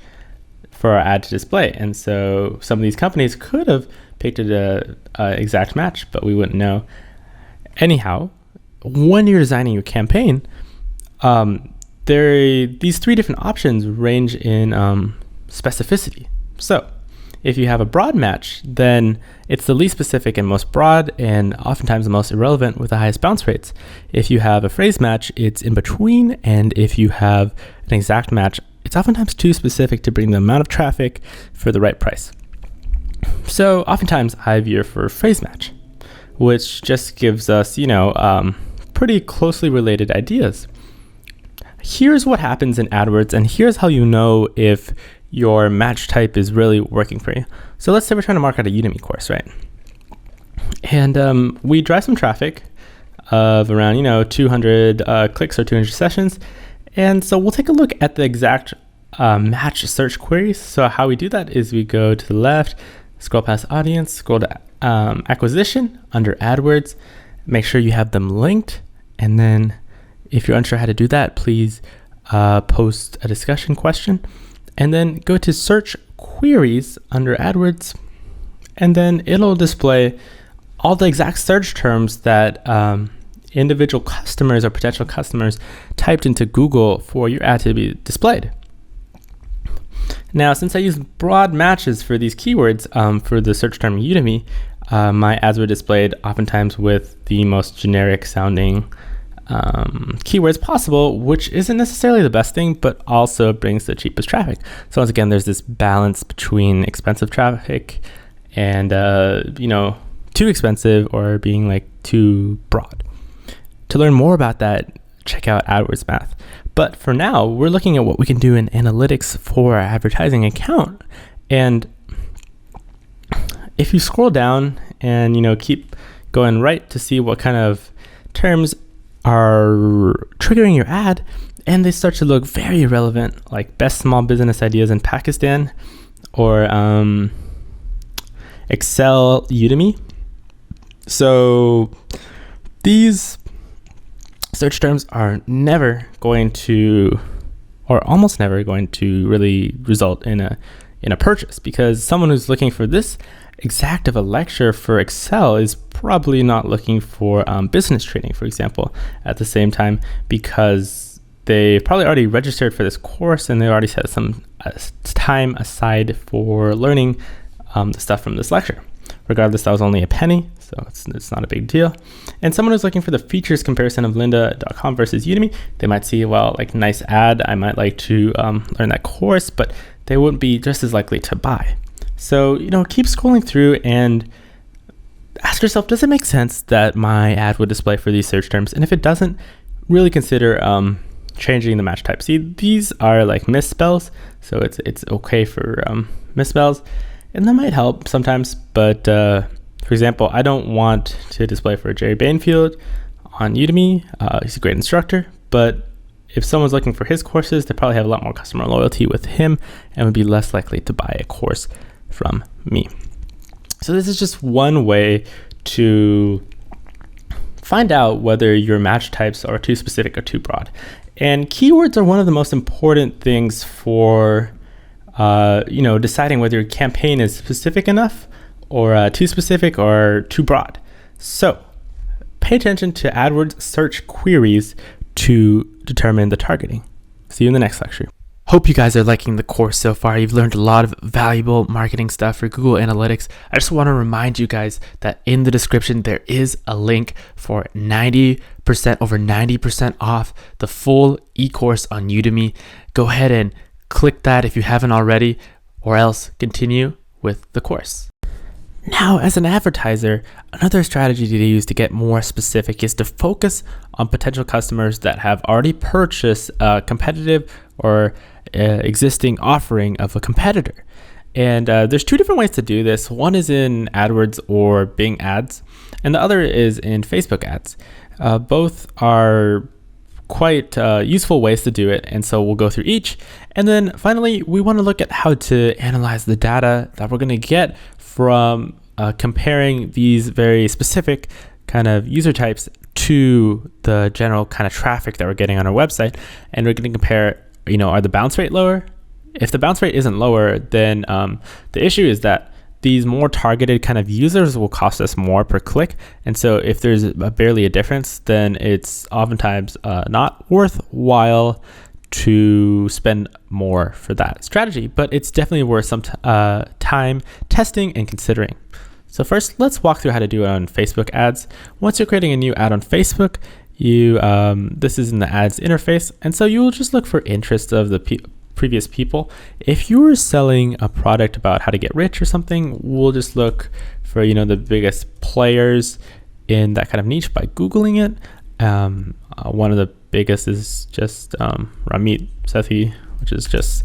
for our ad to display. And so some of these companies could have picked an exact match, but we wouldn't know. Anyhow, when you're designing your campaign, these 3 different options range in specificity. So if you have a broad match, then it's the least specific and most broad, and oftentimes the most irrelevant with the highest bounce rates. If you have a phrase match, it's in between, and if you have an exact match, it's oftentimes too specific to bring the amount of traffic for the right price. So oftentimes I veer for phrase match, which just gives us, pretty closely related ideas. Here's what happens in AdWords, and here's how you know if your match type is really working for you. So let's say we're trying to market a Udemy course, right? And we drive some traffic of around 200 clicks or 200 sessions. And so we'll take a look at the exact match search queries. So how we do that is we go to the left, scroll past audience, scroll to acquisition under AdWords, make sure you have them linked, and then if you're unsure how to do that, please post a discussion question and then go to search queries under AdWords, and then it'll display all the exact search terms that individual customers or potential customers typed into Google for your ad to be displayed. Now, since I use broad matches for these keywords for the search term Udemy, my ads were displayed oftentimes with the most generic sounding keywords possible, which isn't necessarily the best thing, but also brings the cheapest traffic. So once again, there's this balance between expensive traffic and too expensive or being like too broad. To learn more about that, check out AdWords Math. But for now, we're looking at what we can do in analytics for our advertising account. And if you scroll down and keep going right to see what kind of terms are triggering your ad, and they start to look very relevant, like best small business ideas in Pakistan, or Excel Udemy. So these search terms are never going to, or almost never going to, really result in a purchase, because someone who's looking for this exact of a lecture for Excel is probably not looking for business training, for example, at the same time, because they probably already registered for this course and they already set some time aside for learning the stuff from this lecture. Regardless, that was only a penny, so it's not a big deal. And someone who's looking for the features comparison of lynda.com versus Udemy, they might see, well, like, nice ad, I might like to learn that course, but they wouldn't be just as likely to buy. So, keep scrolling through and ask yourself, does it make sense that my ad would display for these search terms? And if it doesn't, really consider changing the match type. See, these are like misspells, so it's okay for misspells. And that might help sometimes, but for example, I don't want to display for Jerry Bainfield on Udemy. He's a great instructor, but if someone's looking for his courses, they probably have a lot more customer loyalty with him and would be less likely to buy a course from me. So this is just one way to find out whether your match types are too specific or too broad. And keywords are one of the most important things for deciding whether your campaign is specific enough or too specific or too broad. So pay attention to AdWords search queries to determine the targeting. See you in the next lecture. Hope you guys are liking the course so far. You've learned a lot of valuable marketing stuff for Google Analytics. I just want to remind you guys that in the description, there is a link for over 90% off the full e-course on Udemy. Go ahead and click that if you haven't already, or else continue with the course. Now, as an advertiser, another strategy to use to get more specific is to focus on potential customers that have already purchased a competitive or existing offering of a competitor. And there's two different ways to do this. One is in AdWords or Bing ads, and the other is in Facebook ads. Both are quite useful ways to do it, and so we'll go through each. And then finally, we want to look at how to analyze the data that we're going to get from comparing these very specific kind of user types to the general kind of traffic that we're getting on our website. And we're going to compare, are the bounce rate lower? If the bounce rate isn't lower, then the issue is that these more targeted kind of users will cost us more per click. And so if there's barely a difference, then it's oftentimes not worthwhile to spend more for that strategy, but it's definitely worth some time testing and considering. So first, let's walk through how to do it on Facebook ads. Once you're creating a new ad on Facebook, this is in the ads interface, and so you will just look for interest of the previous people. If you were selling a product about how to get rich or something, we'll just look for the biggest players in that kind of niche by Googling it. One of the biggest is just Ramit Sethi, which is just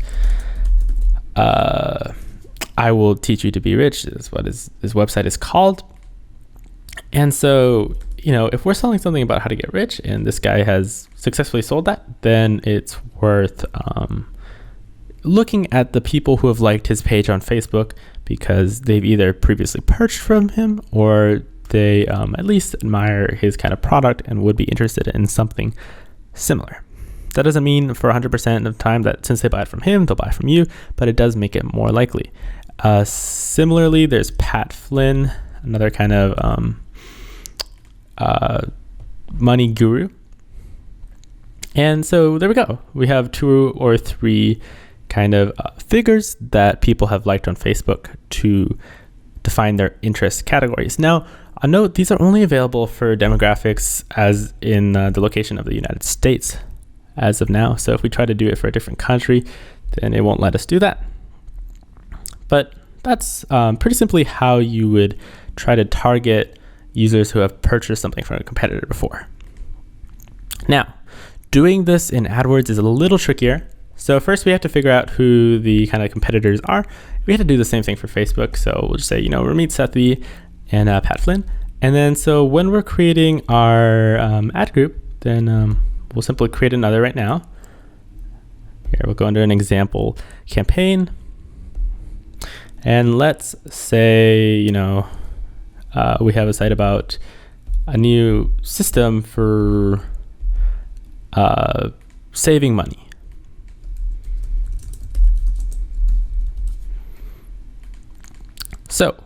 I will teach you to be rich, is what his website is called. And so if we're selling something about how to get rich and this guy has successfully sold that, then it's worth looking at the people who have liked his page on Facebook, because they've either previously purchased from him or they at least admire his kind of product and would be interested in something similar. That doesn't mean for 100% of the time that since they buy it from him, they'll buy from you, but it does make it more likely. Similarly, there's Pat Flynn, another kind of money guru. And so there we go. We have 2 or 3 kind of figures that people have liked on Facebook to define their interest categories. Now, a note, these are only available for demographics as in the location of the United States as of now. So if we try to do it for a different country, then it won't let us do that. But that's pretty simply how you would try to target users who have purchased something from a competitor before. Now, doing this in AdWords is a little trickier. So first we have to figure out who the kind of competitors are. We have to do the same thing for Facebook. So we'll just say, Ramit Sethi and Pat Flynn. And then so when we're creating our ad group, then we'll simply create another right now. Here, we'll go under an example campaign. And let's say, we have a site about a new system for saving money. So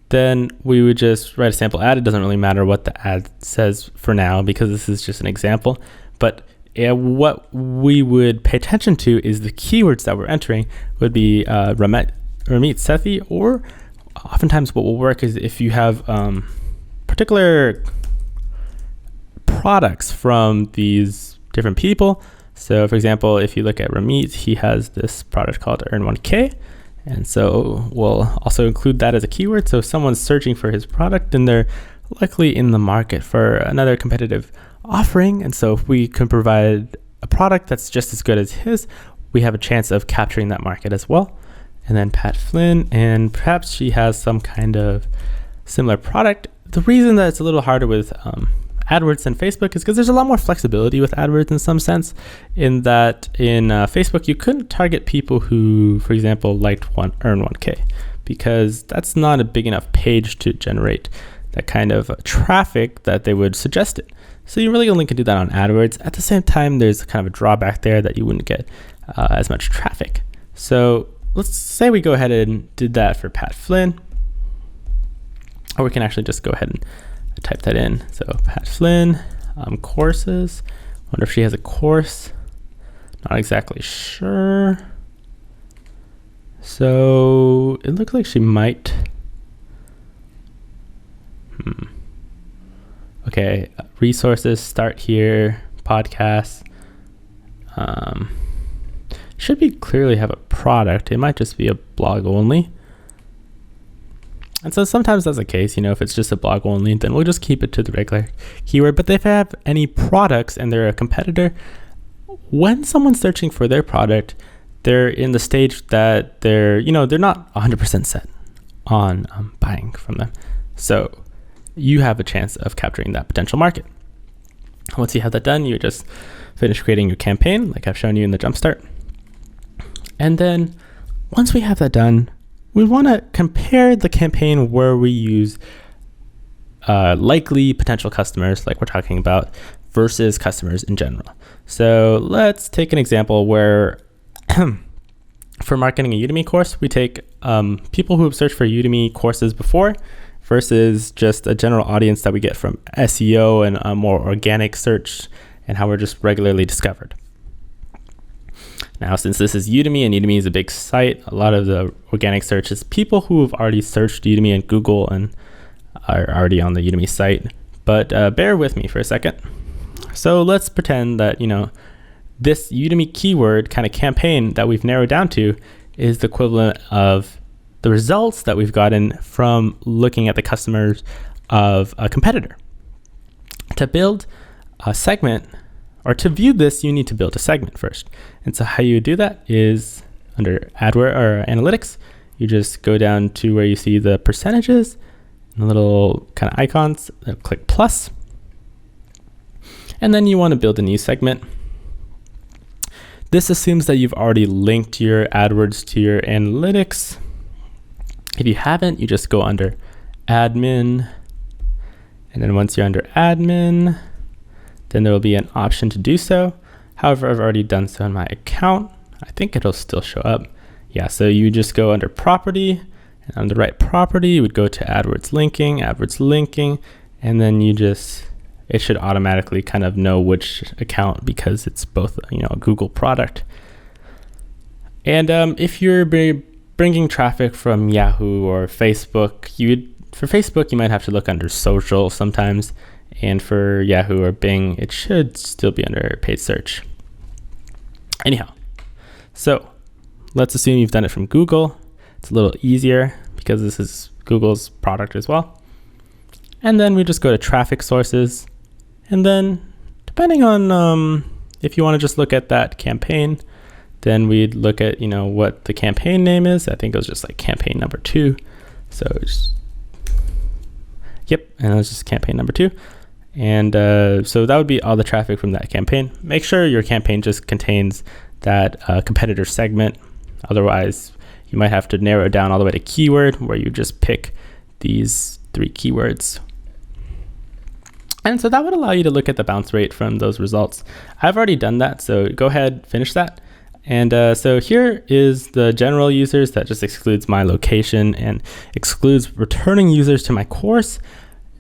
then we would just write a sample ad. It doesn't really matter what the ad says for now because this is just an example. But what we would pay attention to is the keywords that we're entering would be Ramit Sethi, or oftentimes what will work is if you have particular products from these different people. So for example, if you look at Ramit, he has this product called Earn 1K. And so we'll also include that as a keyword. So if someone's searching for his product, then they're likely in the market for another competitive offering. And so if we can provide a product that's just as good as his, we have a chance of capturing that market as well. And then Pat Flynn, and perhaps she has some kind of similar product. The reason that it's a little harder with AdWords than Facebook is because there's a lot more flexibility with AdWords in some sense, in that in Facebook you couldn't target people who, for example, liked Earn 1K, because that's not a big enough page to generate that kind of traffic that they would suggest it. So you really only can do that on AdWords. At the same time, there's kind of a drawback there that you wouldn't get as much traffic. So let's say we go ahead and did that for Pat Flynn, or we can actually just go ahead and type that in. So Pat Flynn, courses. Wonder if she has a course. Not exactly sure. So it looks like she might. Okay, resources, start here, podcasts. Should be clearly have a product. It might just be a blog only. And so sometimes that's the case, if it's just a blog only, then we'll just keep it to the regular keyword. But if they have any products and they're a competitor, when someone's searching for their product, they're in the stage that they're not 100% set on buying from them. So you have a chance of capturing that potential market. Once you have that done, you just finish creating your campaign, like I've shown you in the Jumpstart. And then once we have that done, we want to compare the campaign where we use likely potential customers, like we're talking about, versus customers in general. So let's take an example where for marketing a Udemy course, we take people who have searched for Udemy courses before versus just a general audience that we get from SEO and a more organic search and how we're just regularly discovered. Now, since this is Udemy and Udemy is a big site, a lot of the organic search is people who have already searched Udemy in Google and are already on the Udemy site. But bear with me for a second. So let's pretend that, this Udemy keyword kind of campaign that we've narrowed down to is the equivalent of the results that we've gotten from looking at the customers of a competitor. To build a segment, or to view this, you need to build a segment first. And so how you do that is under AdWords or Analytics, you just go down to where you see the percentages and the little kind of icons, and click plus. And then you want to build a new segment. This assumes that you've already linked your AdWords to your Analytics. If you haven't, you just go under admin. And then once you're under admin, then there will be an option to do so. However, I've already done so in my account. I think it'll still show up. Yeah, so you just go under property, and on the right property, you would go to AdWords linking, and then it should automatically kind of know which account because it's both, a Google product. And if you're bringing traffic from Yahoo or Facebook, for Facebook, you might have to look under social sometimes. And for Yahoo or Bing, it should still be under paid search. Anyhow, so let's assume you've done it from Google. It's a little easier because this is Google's product as well. And then we just go to traffic sources. And then depending on if you want to just look at that campaign, then we'd look at, what the campaign name is. I think it was just like campaign number 2. So and it was just campaign number 2. And so that would be all the traffic from that campaign. Make sure your campaign just contains that competitor segment. Otherwise, you might have to narrow it down all the way to keyword, where you just pick these 3 keywords. And so that would allow you to look at the bounce rate from those results. I've already done that, so go ahead, finish that. And so here is the general users. That just excludes my location and excludes returning users to my course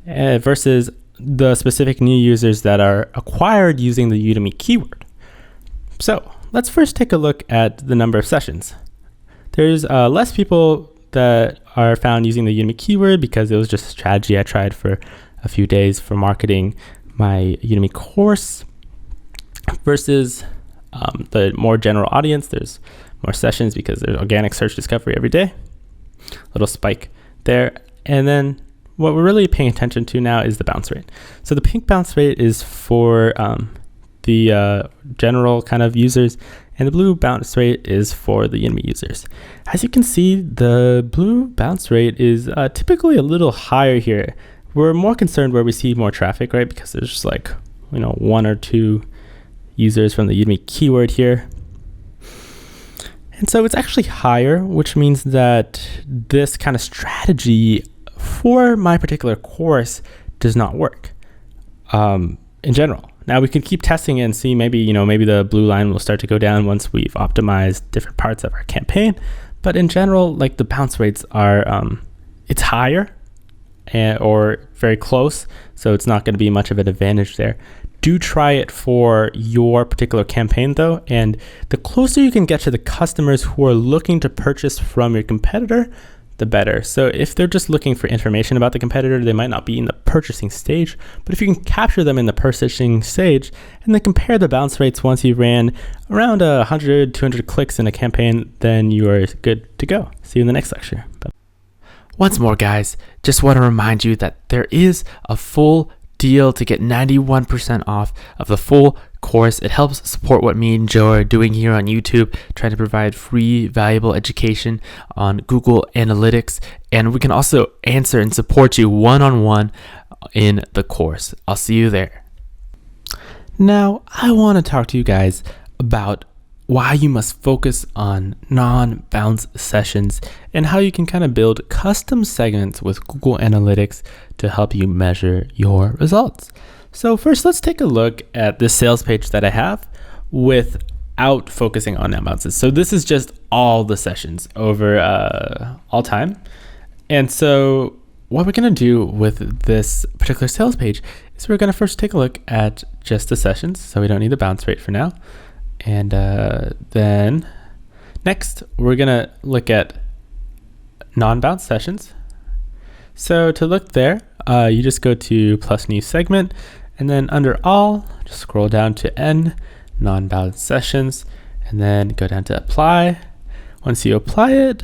versus the specific new users that are acquired using the Udemy keyword. So let's first take a look at the number of sessions. There's less people that are found using the Udemy keyword because it was just a strategy I tried for a few days for marketing my Udemy course versus the more general audience. There's more sessions because there's organic search discovery every day. Little spike there. And then what we're really paying attention to now is the bounce rate. So the pink bounce rate is for the general kind of users, and the blue bounce rate is for the Udemy users. As you can see, the blue bounce rate is typically a little higher here. We're more concerned where we see more traffic, right? Because there's just like, 1 or 2 users from the Udemy keyword here. And so it's actually higher, which means that this kind of strategy for my particular course does not work in general. Now we can keep testing it and see maybe the blue line will start to go down once we've optimized different parts of our campaign. But in general, like the bounce rates are, it's higher or very close. So it's not going to be much of an advantage there. Do try it for your particular campaign though. And the closer you can get to the customers who are looking to purchase from your competitor, the better. So if they're just looking for information about the competitor, they might not be in the purchasing stage. But if you can capture them in the purchasing stage and then compare the bounce rates once you ran around 100, 200 clicks in a campaign, then you are good to go. See you in the next lecture. Bye. Once more, guys, just want to remind you that there is a full deal to get 91% off of the full course. It helps support what me and Joe are doing here on YouTube, trying to provide free, valuable education on Google Analytics. And we can also answer and support you one-on-one in the course. I'll see you there. Now, I want to talk to you guys about why you must focus on non-bounce sessions and how you can kind of build custom segments with Google Analytics to help you measure your results. So first, let's take a look at this sales page that I have without focusing on non-bounces. So this is just all the sessions over all time. And so what we're going to do with this particular sales page is we're going to first take a look at just the sessions. So we don't need the bounce rate for now. And then next, we're going to look at non-bounce sessions. So to look there, you just go to plus new segment, and then under all, just scroll down to N, non-bounce sessions, and then go down to apply. Once you apply it,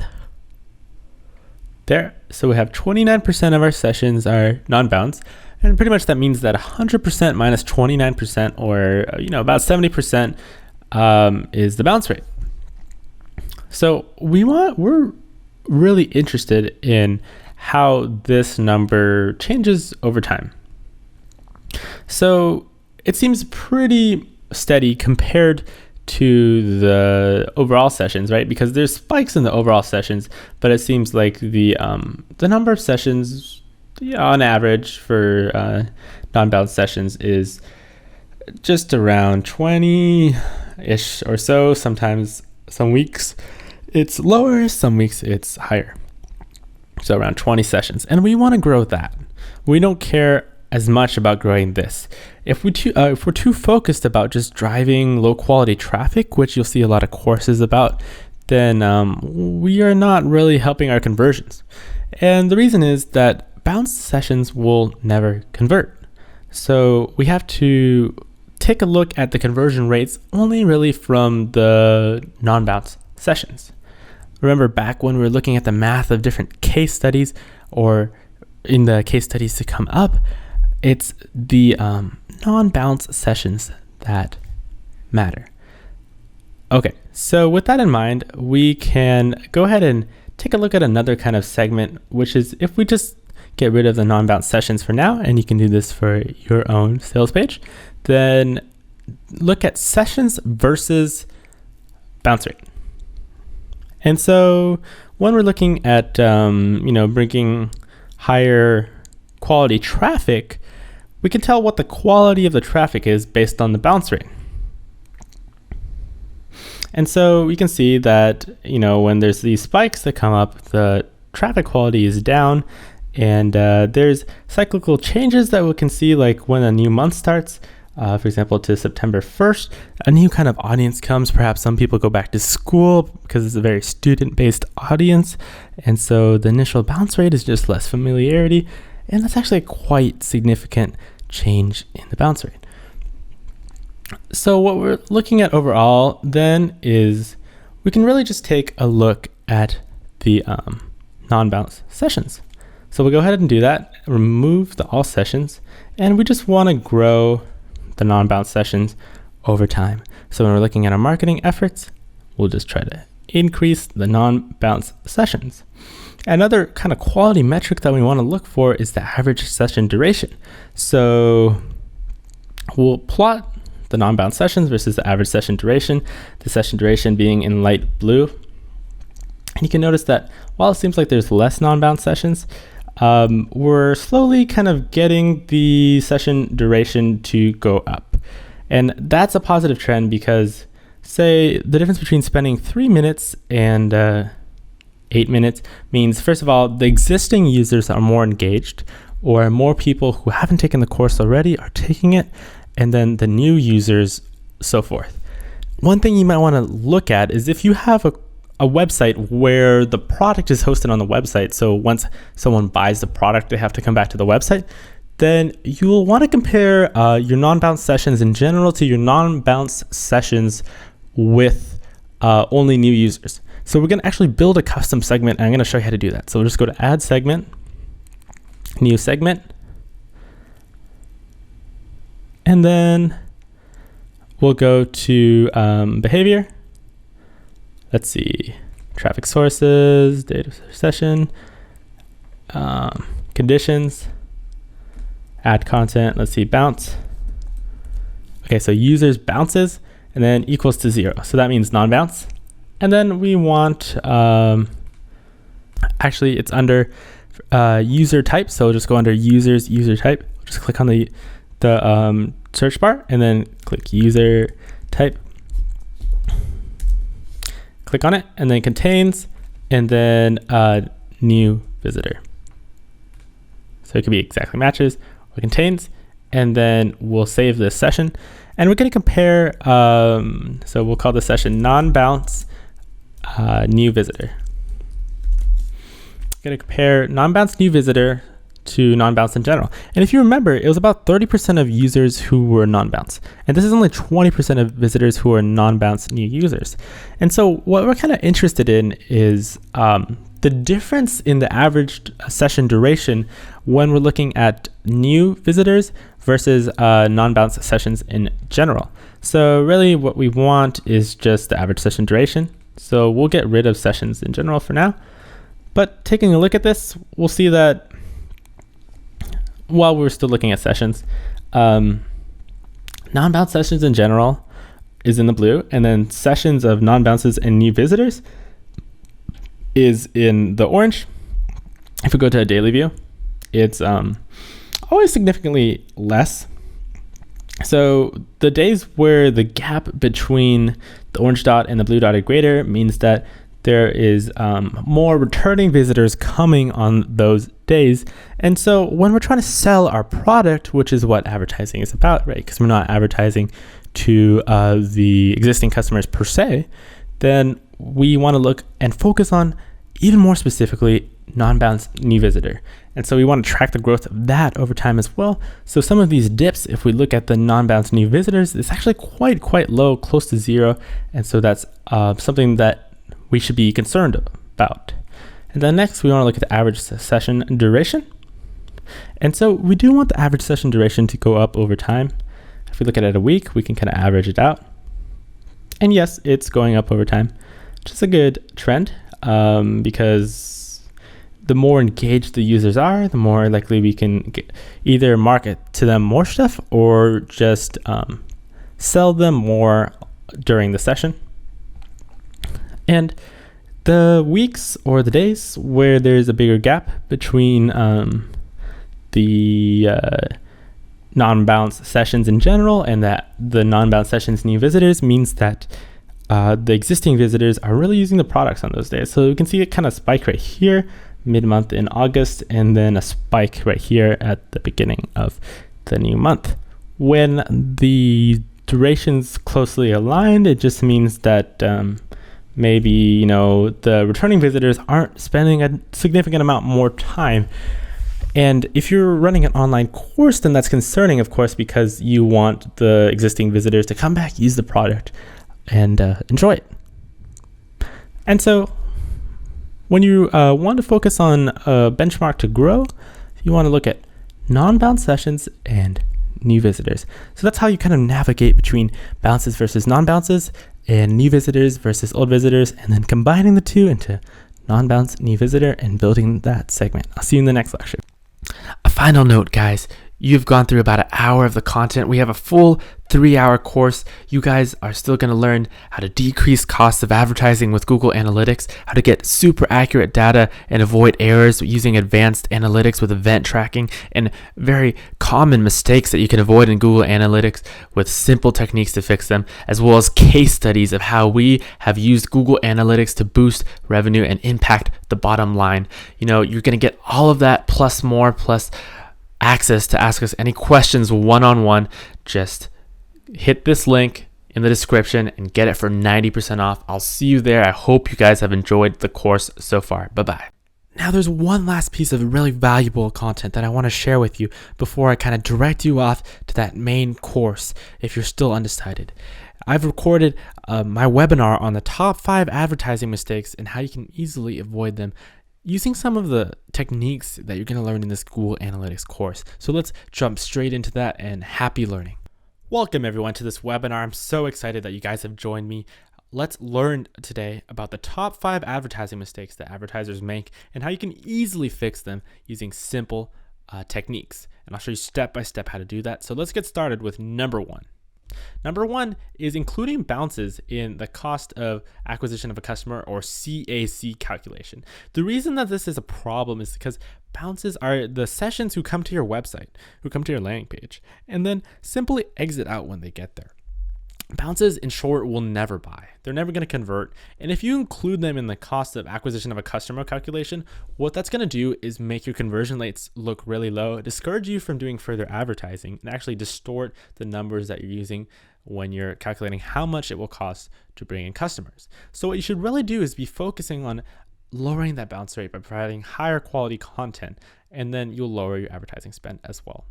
there, so we have 29% of our sessions are non-bounce, and pretty much that means that 100% minus 29%, or about 70%, is the bounce rate. So we're really interested in how this number changes over time. So it seems pretty steady compared to the overall sessions, right? Because there's spikes in the overall sessions, but it seems like the number of sessions on average for non-bounce sessions is just around 20-ish or so. Sometimes some weeks it's lower, some weeks it's higher. So around 20 sessions. And we want to grow that. We don't care as much about growing this. If we're too focused about just driving low quality traffic, which you'll see a lot of courses about, then we are not really helping our conversions. And the reason is that bounce sessions will never convert. So we have to take a look at the conversion rates only really from the non-bounce sessions. Remember back when we were looking at the math of different case studies, or in the case studies to come up, it's the non-bounce sessions that matter. Okay, so with that in mind, we can go ahead and take a look at another kind of segment, which is if we just get rid of the non-bounce sessions for now, and you can do this for your own sales page, then look at sessions versus bounce rate. And so when we're looking at bringing higher quality traffic, we can tell what the quality of the traffic is based on the bounce rate. And so we can see that, when there's these spikes that come up, the traffic quality is down, and there's cyclical changes that we can see, like when a new month starts, for example, to September 1st, a new kind of audience comes. Perhaps some people go back to school because it's a very student-based audience. And so the initial bounce rate is just less familiarity. And that's actually a quite significant change in the bounce rate. So what we're looking at overall then is we can really just take a look at the non-bounce sessions. So we'll go ahead and do that, remove the all sessions, and we just want to grow the non-bounce sessions over time. So when we're looking at our marketing efforts, we'll just try to increase the non-bounce sessions. Another kind of quality metric that we want to look for is the average session duration. So we'll plot the non-bounce sessions versus the average session duration, the session duration being in light blue. And you can notice that while it seems like there's less non-bounce sessions, we're slowly kind of getting the session duration to go up. And that's a positive trend because, say, the difference between spending 3 minutes and 8 minutes means, first of all, the existing users are more engaged, or more people who haven't taken the course already are taking it, and then the new users, so forth. One thing you might want to look at is if you have a website where the product is hosted on the website, so once someone buys the product, they have to come back to the website, then you'll want to compare your non-bounce sessions in general to your non-bounce sessions with only new users. So we're going to actually build a custom segment, and I'm going to show you how to do that. So we'll just go to Add Segment, New Segment, and then we'll go to Behavior. Let's see, Traffic Sources, Data Session, Conditions, Add Content. Let's see, Bounce. Okay, so users bounces, and then equals to 0. So that means non-bounce. And then we want, actually it's under user type. So just go under users, user type. Just click on the search bar and then click user type. Click on it and then contains, and then new visitor. So it could be exactly matches or contains, and then we'll save this session. And we're going to compare, so we'll call this session non-bounce new visitor. Going to compare non-bounce new visitor to non-bounce in general. And if you remember, it was about 30% of users who were non-bounce. And this is only 20% of visitors who are non-bounce new users. And so what we're kind of interested in is the difference in the average session duration when we're looking at new visitors versus non-bounce sessions in general. So really what we want is just the average session duration. So we'll get rid of sessions in general for now. But taking a look at this, we'll see that while we're still looking at sessions, non-bounce sessions in general is in the blue, and then sessions of non-bounces and new visitors is in the orange. If we go to a daily view, it's always significantly less. So the days where the gap between the orange dot and the blue dot are greater means that there is more returning visitors coming on those days. And so when we're trying to sell our product, which is what advertising is about, right? Because we're not advertising to the existing customers per se, then we want to look and focus on, even more specifically, non-bounce new visitor. And so we want to track the growth of that over time as well. So some of these dips, if we look at the non-bounce new visitors, it's actually quite low, close to zero. And so that's something that we should be concerned about. And then next, we want to look at the average session duration. And so we do want the average session duration to go up over time. If we look at it a week, we can kind of average it out. And yes, it's going up over time, which is a good trend because the more engaged the users are, the more likely we can either market to them more stuff or just sell them more during the session. And the weeks or the days where there's a bigger gap between the non-bounce sessions in general and that the non-bounce sessions new visitors means that the existing visitors are really using the products on those days. So we can see it kind of spike right here mid-month in August, and then a spike right here at the beginning of the new month. When the duration's closely aligned, it just means that maybe the returning visitors aren't spending a significant amount more time. And if you're running an online course, then that's concerning, of course, because you want the existing visitors to come back, use the product, and enjoy it. And so when you want to focus on a benchmark to grow, you want to look at non-bounce sessions and new visitors. So that's how you kind of navigate between bounces versus non-bounces and new visitors versus old visitors, and then combining the two into non-bounce new visitor and building that segment. I'll see you in the next lecture. A final note, guys. You've gone through about an hour of the content. We have a full 3-hour course. You guys are still going to learn how to decrease costs of advertising with Google Analytics, how to get super accurate data and avoid errors using advanced analytics with event tracking, and very common mistakes that you can avoid in Google Analytics with simple techniques to fix them, as well as case studies of how we have used Google Analytics to boost revenue and impact the bottom line. You're going to get all of that plus more, plus access to ask us any questions one-on-one. Just hit this link in the description and get it for 90% off. I'll see you there. I hope you guys have enjoyed the course so far. Bye-bye. Now there's one last piece of really valuable content that I want to share with you before I kind of direct you off to that main course if you're still undecided. I've recorded my webinar on the top 5 advertising mistakes and how you can easily avoid them using some of the techniques that you're going to learn in this Google Analytics course. So let's jump straight into that, and happy learning. Welcome everyone to this webinar. I'm so excited that you guys have joined me. Let's learn today about the top 5 advertising mistakes that advertisers make and how you can easily fix them using simple techniques. And I'll show you step by step how to do that. So let's get started with number 1. Number 1 is including bounces in the cost of acquisition of a customer, or CAC calculation. The reason that this is a problem is because bounces are the sessions who come to your website, who come to your landing page, and then simply exit out when they get there. Bounces, in short, will never buy. They're never going to convert. And if you include them in the cost of acquisition of a customer calculation, what that's going to do is make your conversion rates look really low, discourage you from doing further advertising, and actually distort the numbers that you're using when you're calculating how much it will cost to bring in customers. So what you should really do is be focusing on lowering that bounce rate by providing higher quality content, and then you'll lower your advertising spend as well.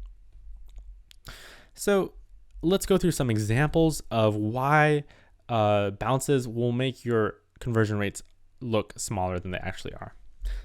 So let's go through some examples of why bounces will make your conversion rates look smaller than they actually are.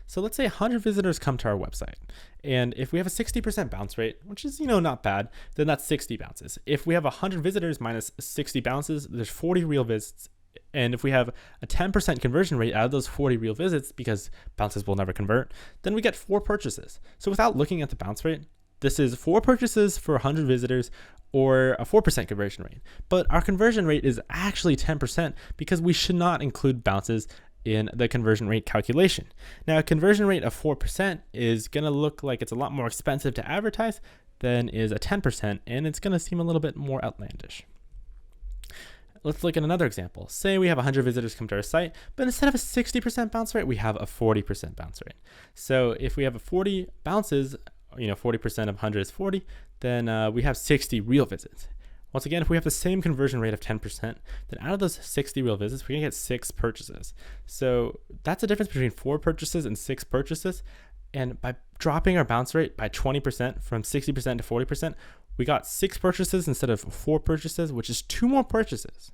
So let's say 100 visitors come to our website. And if we have a 60% bounce rate, which is, not bad, then that's 60 bounces. If we have 100 visitors minus 60 bounces, there's 40 real visits. And if we have a 10% conversion rate out of those 40 real visits, because bounces will never convert, then we get 4 purchases. So without looking at the bounce rate, this is 4 purchases for 100 visitors, or a 4% conversion rate. But our conversion rate is actually 10% because we should not include bounces in the conversion rate calculation. Now, a conversion rate of 4% is going to look like it's a lot more expensive to advertise, then is a 10%, and it's going to seem a little bit more outlandish. Let's look at another example. Say we have 100 visitors come to our site, but instead of a 60% bounce rate, we have a 40% bounce rate. So if we have a 40 bounces, 40% of 100 is 40, then we have 60 real visits. Once again, if we have the same conversion rate of 10%, then out of those 60 real visits, we're gonna get 6 purchases. So that's the difference between 4 purchases and 6 purchases. And by dropping our bounce rate by 20% from 60% to 40%, we got 6 purchases instead of 4 purchases, which is 2 more purchases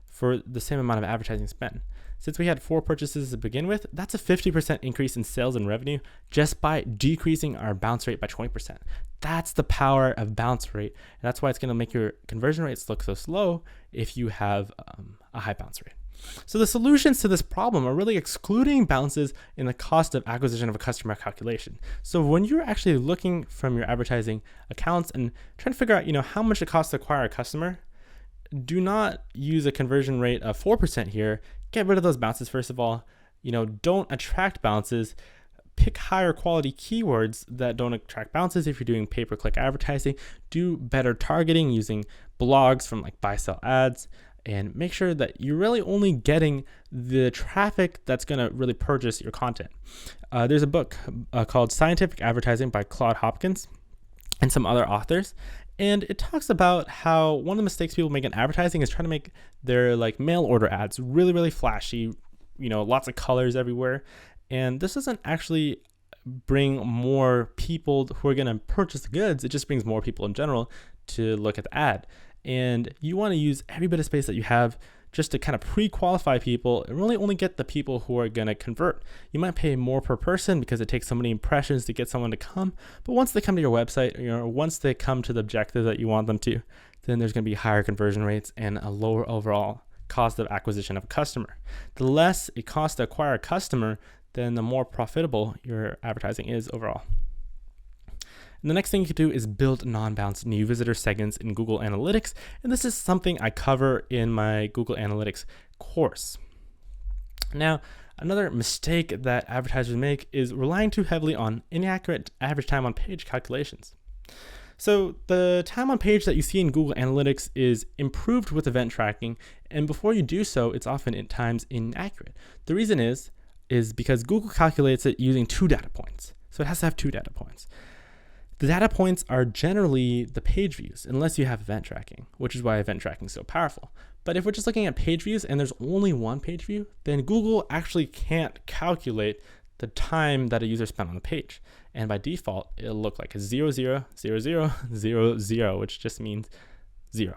for the same amount of advertising spend. Since we had 4 purchases to begin with, that's a 50% increase in sales and revenue just by decreasing our bounce rate by 20%. That's the power of bounce rate. And that's why it's going to make your conversion rates look so slow if you have a high bounce rate. So the solutions to this problem are really excluding bounces in the cost of acquisition of a customer calculation. So when you're actually looking from your advertising accounts and trying to figure out, how much it costs to acquire a customer, do not use a conversion rate of 4% here. Get rid of those bounces first of all. Don't attract bounces. Pick higher quality keywords that don't attract bounces. If you're doing pay-per-click advertising, do better targeting using blogs from like buy-sell ads, and make sure that you're really only getting the traffic that's going to really purchase your content. There's a book called Scientific Advertising by Claude Hopkins and some other authors. And it talks about how one of the mistakes people make in advertising is trying to make their like mail order ads really, really flashy, lots of colors everywhere. And this doesn't actually bring more people who are going to purchase the goods. It just brings more people in general to look at the ad. And you want to use every bit of space that you have just to kind of pre-qualify people and really only get the people who are going to convert. You might pay more per person because it takes so many impressions to get someone to come. But once they come to your website, once they come to the objective that you want them to, then there's going to be higher conversion rates and a lower overall cost of acquisition of a customer. The less it costs to acquire a customer, then the more profitable your advertising is overall. And the next thing you can do is build non-bounce new visitor segments in Google Analytics. And this is something I cover in my Google Analytics course. Now, another mistake that advertisers make is relying too heavily on inaccurate average time on page calculations. So the time on page that you see in Google Analytics is improved with event tracking. And before you do so, it's often at times inaccurate. The reason is because Google calculates it using 2 data points. So it has to have 2 data points. The data points are generally the page views, unless you have event tracking, which is why event tracking is so powerful. But if we're just looking at page views and there's only one page view, then Google actually can't calculate the time that a user spent on the page. And by default, it'll look like a 0, 0, 0, 0, 0, 0, which just means 0.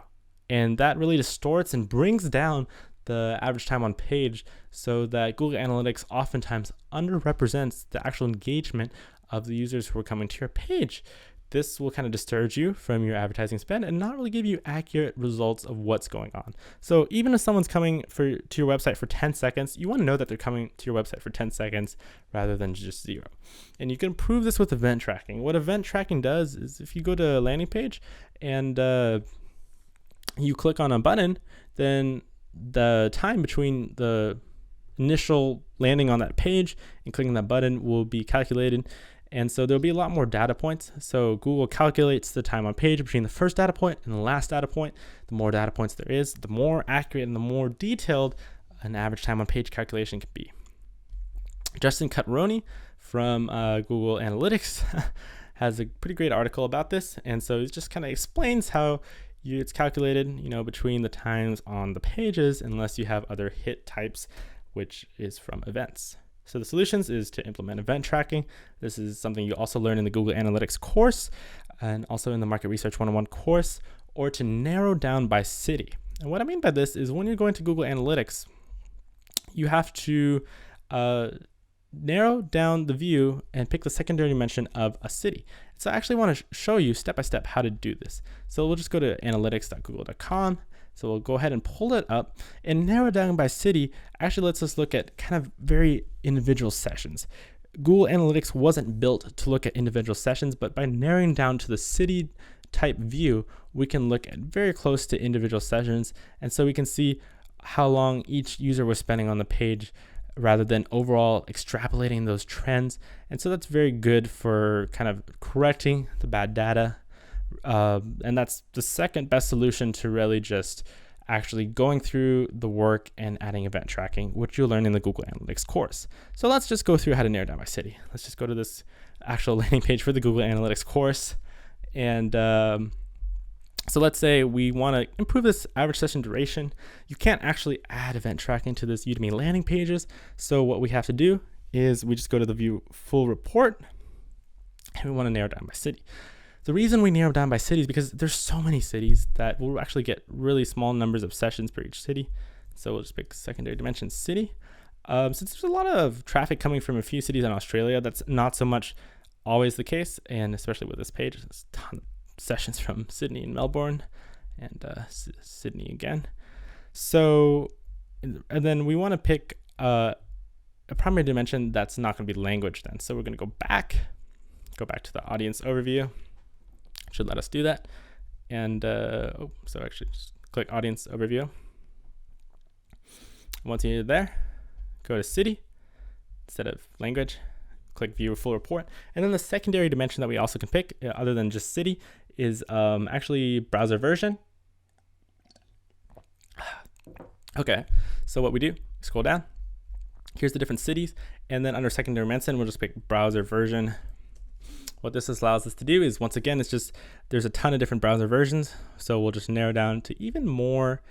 And that really distorts and brings down the average time on page so that Google Analytics oftentimes underrepresents the actual engagement of the users who are coming to your page. This will kind of discourage you from your advertising spend and not really give you accurate results of what's going on. So even if someone's coming to your website for 10 seconds, you want to know that they're coming to your website for 10 seconds rather than just 0. And you can prove this with event tracking. What event tracking does is if you go to a landing page and you click on a button, then the time between the initial landing on that page and clicking that button will be calculated. And so there'll be a lot more data points. So Google calculates the time on page between the first data point and the last data point. The more data points there is, the more accurate and the more detailed an average time on page calculation can be. Justin Cutroni from Google Analytics has a pretty great article about this. And so it just kind of explains how it's calculated, between the times on the pages, unless you have other hit types, which is from events. So the solutions is to implement event tracking. This is something you also learn in the Google Analytics course and also in the Market Research 101 course, or to narrow down by city. And what I mean by this is when you're going to Google Analytics, you have to narrow down the view and pick the secondary dimension of a city. So I actually want to show you step by step how to do this. So we'll just go to analytics.google.com. So we'll go ahead and pull it up, and narrow down by city actually lets us look at kind of very individual sessions. Google Analytics wasn't built to look at individual sessions, but by narrowing down to the city type view, we can look at very close to individual sessions. And so we can see how long each user was spending on the page rather than overall extrapolating those trends. And so that's very good for kind of correcting the bad data. And that's the second best solution to really just actually going through the work and adding event tracking, which you'll learn in the Google Analytics course. So let's just go through how to narrow down by city. Let's just go to this actual landing page for the Google Analytics course. And so let's say we want to improve this average session duration. You can't actually add event tracking to this Udemy landing pages. So what we have to do is we just go to the view full report and we want to narrow down by city. The reason we narrow down by city is because there's so many cities that we'll actually get really small numbers of sessions per each city. So we'll just pick secondary dimension city. Since there's a lot of traffic coming from a few cities in Australia, that's not so much always the case. And especially with this page, there's a ton of sessions from Sydney and Melbourne and Sydney again. So, and then we want to pick a primary dimension that's not going to be language then. So we're going to go back to the audience overview. Should let us do that. And so actually just click audience overview. Once you're there, go to city instead of language, click view full report. And then the secondary dimension that we also can pick other than just city is actually browser version. Okay, so what we do, scroll down. Here's the different cities. And then under secondary dimension, we'll just pick browser version. What this allows us to do is, once again, it's just, there's a ton of different browser versions. So we'll just narrow down to even more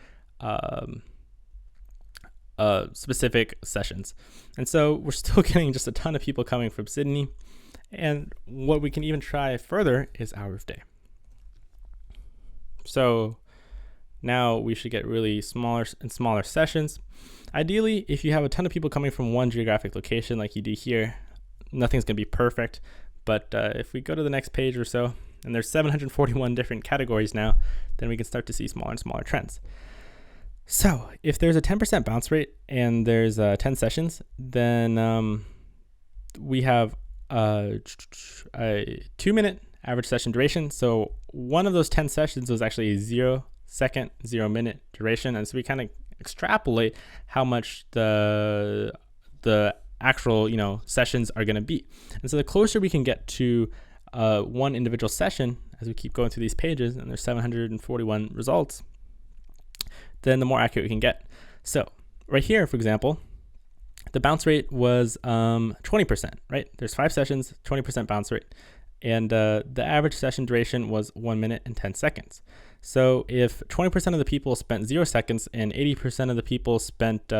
specific sessions. And so we're still getting just a ton of people coming from Sydney. And what we can even try further is hour of day. So now we should get really smaller and smaller sessions. Ideally, if you have a ton of people coming from one geographic location like you do here, nothing's going to be perfect. But if we go to the next page or so, and there's 741 different categories now, then we can start to see smaller and smaller trends. So if there's a 10% bounce rate and there's 10 sessions, then we have a 2-minute average session duration. So one of those 10 sessions was actually a 0 second, 0 minute duration. And so we kind of extrapolate how much the actual sessions are going to be. And so the closer we can get to one individual session as we keep going through these pages, and there's 741 results, then the more accurate we can get. So right here, for example, the bounce rate was 20%, right? There's 5 sessions, 20% bounce rate. And the average session duration was 1 minute and 10 seconds. So if 20% of the people spent 0 seconds and 80% of the people spent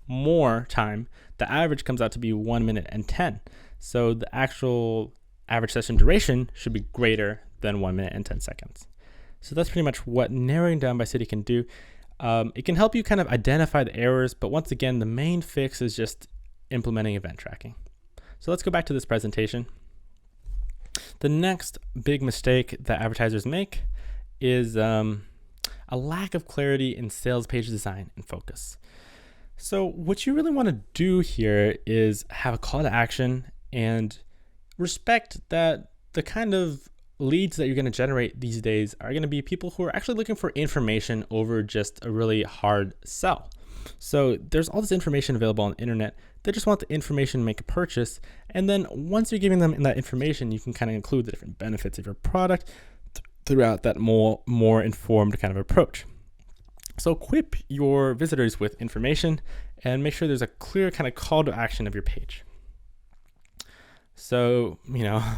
more time, the average comes out to be 1 minute and 10. So the actual average session duration should be greater than 1 minute and 10 seconds. So that's pretty much what narrowing down by city can do. It can help you kind of identify the errors, but once again, the main fix is just implementing event tracking. So let's go back to this presentation. The next big mistake that advertisers make is a lack of clarity in sales page design and focus. So what you really want to do here is have a call to action and respect that the kind of leads that you're going to generate these days are going to be people who are actually looking for information over just a really hard sell. So there's all this information available on the internet. They just want the information to make a purchase. And then once you're giving them that information, you can kind of include the different benefits of your product throughout that more informed kind of approach. So equip your visitors with information and make sure there's a clear kind of call to action of your page. So,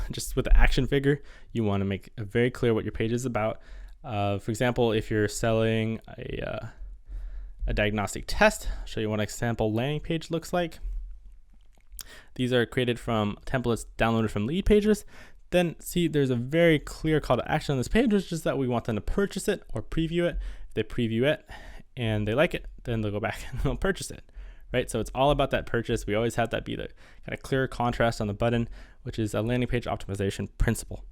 just with the action figure, you want to make it very clear what your page is about. For example, if you're selling a diagnostic test, I'll show you what an example landing page looks like. These are created from templates downloaded from lead pages. Then see, there's a very clear call to action on this page, which is that we want them to purchase it or preview it. If they preview it and they like it, then they'll go back and they'll purchase it, right? So it's all about that purchase. We always have that be the kind of clear contrast on the button, which is a landing page optimization principle.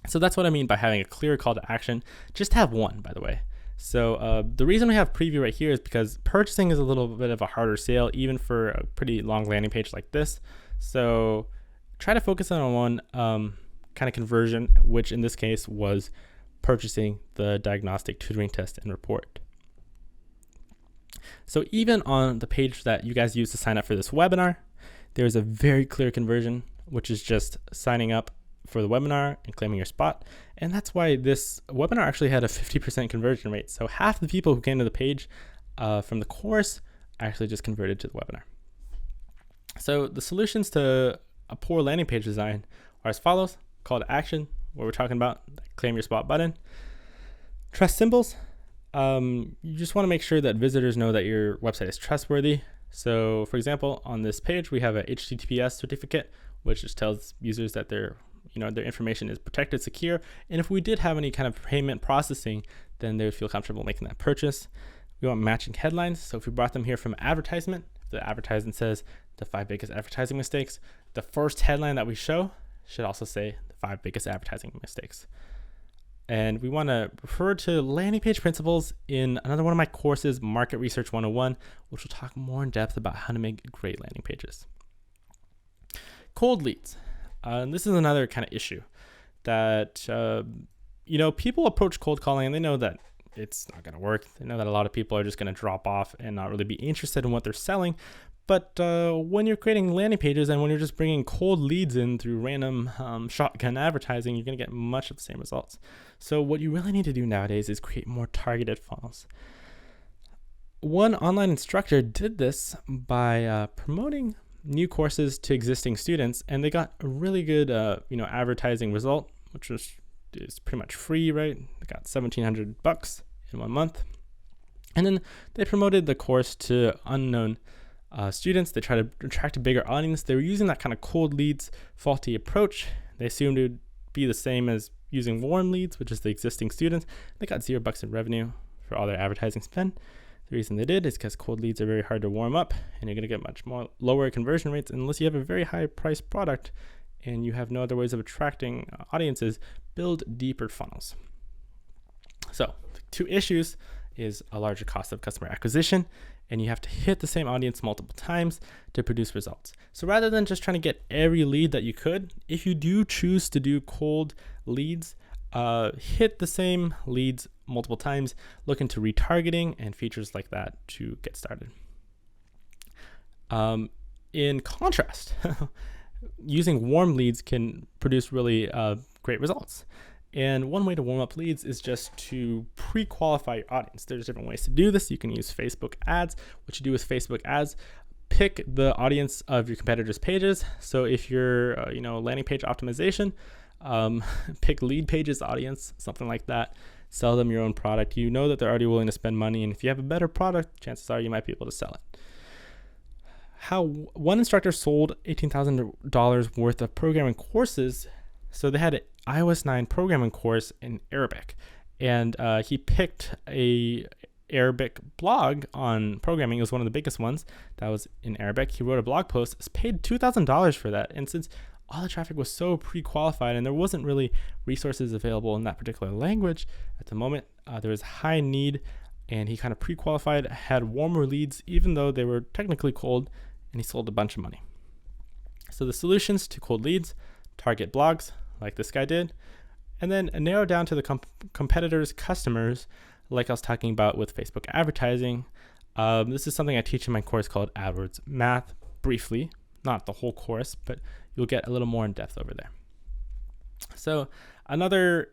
So that's what I mean by having a clear call to action. Just have one, by the way. So the reason we have preview right here is because purchasing is a little bit of a harder sale, even for a pretty long landing page like this. So try to focus on one kind of conversion, which in this case was purchasing the diagnostic tutoring test and report. So even on the page that you guys use to sign up for this webinar, there's a very clear conversion, which is just signing up for the webinar and claiming your spot. And that's why this webinar actually had a 50% conversion rate. So half the people who came to the page from the course actually just converted to the webinar. So the solutions to a poor landing page design are as follows: call to action, where we're talking about claim your spot button. Trust symbols. You just want to make sure that visitors know that your website is trustworthy. So for example, on this page, we have a HTTPS certificate, which just tells users that their information is protected, secure. And if we did have any kind of payment processing, then they would feel comfortable making that purchase. We want matching headlines. So if we brought them here from advertisement, the advertisement says the 5 biggest advertising mistakes. The first headline that we show should also say the 5 biggest advertising mistakes. And we want to refer to landing page principles in another one of my courses, Market Research 101, which will talk more in depth about how to make great landing pages. Cold leads. And this is another kind of issue that, people approach cold calling and they know that it's not going to work. They know that a lot of people are just going to drop off and not really be interested in what they're selling. But when you're creating landing pages and when you're just bringing cold leads in through random shotgun advertising, you're going to get much of the same results. So what you really need to do nowadays is create more targeted funnels. One online instructor did this by promoting new courses to existing students, and they got a really good advertising result, which is pretty much free, right? They got $1,700 in 1 month. And then they promoted the course to unknown students. They tried to attract a bigger audience. They were using that kind of cold leads, faulty approach. They assumed it would be the same as using warm leads, which is the existing students. They got $0 in revenue for all their advertising spend. The reason they did is because cold leads are very hard to warm up, and you're going to get much more lower conversion rates unless you have a very high priced product and you have no other ways of attracting audiences. Build deeper funnels. So the 2 issues is a larger cost of customer acquisition, and you have to hit the same audience multiple times to produce results. So rather than just trying to get every lead that you could, if you do choose to do cold leads, hit the same leads multiple times, look into retargeting and features like that to get started. In contrast, using warm leads can produce really great results. And one way to warm up leads is just to pre-qualify your audience. There's different ways to do this. You can use Facebook ads. What you do with Facebook ads, pick the audience of your competitors' pages. So if you're, landing page optimization, pick lead pages audience, something like that. Sell them your own product. You know that they're already willing to spend money, and if you have a better product, chances are you might be able to sell it. How one instructor sold $18,000 worth of programming courses. So they had an iOS 9 programming course in Arabic, and he picked a Arabic blog on programming. It was one of the biggest ones that was in Arabic. He wrote a blog post, paid $2,000 for that, and since all the traffic was so pre-qualified and there wasn't really resources available in that particular language at the moment, there was high need, and he kind of pre-qualified, had warmer leads even though they were technically cold, and he sold a bunch of money. So the solutions to cold leads: target blogs like this guy did, and then narrow down to the competitors' customers like I was talking about with Facebook advertising. This is something I teach in my course called AdWords Math, briefly, not the whole course, but you'll get a little more in depth over there. So another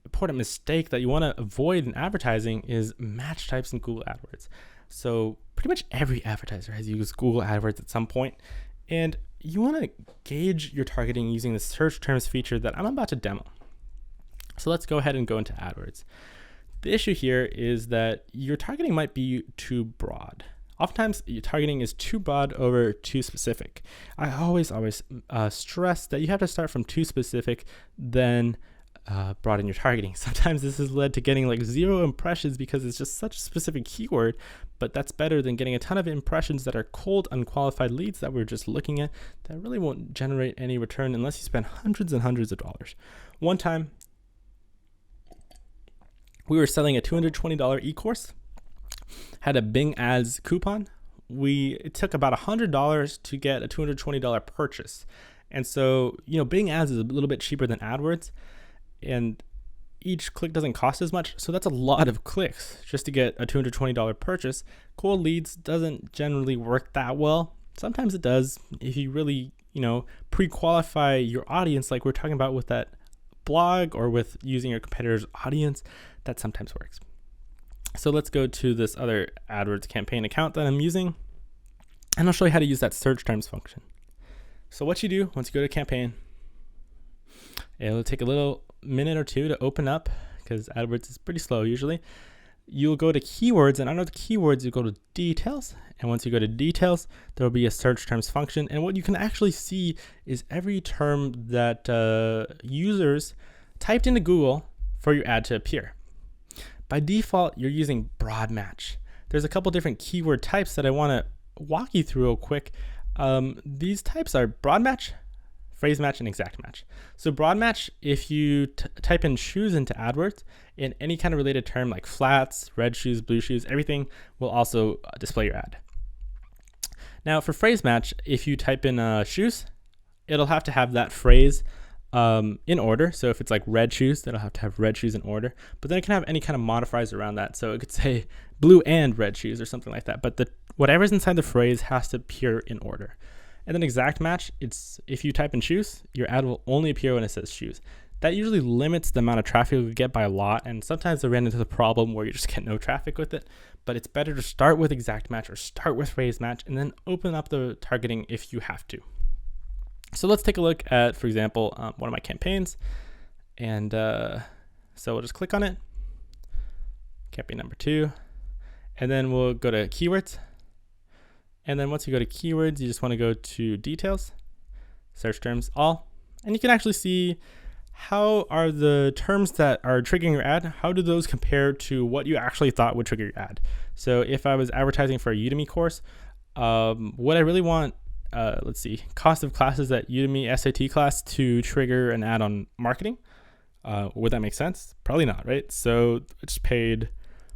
important mistake that you want to avoid in advertising is match types in Google AdWords. So pretty much every advertiser has used Google AdWords at some point, and you want to gauge your targeting using the search terms feature that I'm about to demo. So let's go ahead and go into AdWords. The issue here is that your targeting might be too broad. Oftentimes, your targeting is too broad over too specific. I always stress that you have to start from too specific, then broaden your targeting. Sometimes this has led to getting like 0 impressions because it's just such a specific keyword, but that's better than getting a ton of impressions that are cold, unqualified leads that we're just looking at that really won't generate any return unless you spend hundreds and hundreds of dollars. One time, we were selling a $220 e-course, had a Bing Ads coupon. It took about $100 to get a $220 purchase. And so, Bing Ads is a little bit cheaper than AdWords. And each click doesn't cost as much. So that's a lot of clicks just to get a $220 purchase. Cold leads doesn't generally work that well. Sometimes it does if you really, pre-qualify your audience, like we're talking about with that blog or with using your competitor's audience. That sometimes works. So let's go to this other AdWords campaign account that I'm using, and I'll show you how to use that search terms function. So what you do once you go to campaign, it'll take a little minute or two to open up because AdWords is pretty slow usually. You'll go to keywords, and under the keywords, you go to details. And once you go to details, there'll be a search terms function. And what you can actually see is every term that users typed into Google for your ad to appear. By default, you're using broad match. There's a couple different keyword types that I want to walk you through real quick. These types are broad match, phrase match, and exact match. So broad match, if you type in shoes into AdWords, in any kind of related term like flats, red shoes, blue shoes, everything will also display your ad. Now for phrase match, if you type in shoes, it'll have to have that phrase in order. So if it's like red shoes, then it'll have to have red shoes in order. But then it can have any kind of modifiers around that. So it could say blue and red shoes or something like that. But whatever's inside the phrase has to appear in order. And then exact match, it's if you type in shoes, your ad will only appear when it says shoes. That usually limits the amount of traffic you get by a lot, and sometimes they ran into the problem where you just get no traffic with it. But it's better to start with exact match or start with phrase match and then open up the targeting if you have to. So let's take a look at, for example, one of my campaigns. And so we'll just click on it, campaign number 2, and then we'll go to keywords. And then once you go to keywords, you just want to go to details, search terms, all, and you can actually see how are the terms that are triggering your ad, how do those compare to what you actually thought would trigger your ad? So if I was advertising for a Udemy course, what I really want, cost of classes at Udemy SAT class to trigger an ad on marketing. Would that make sense? Probably not, right? So I just paid,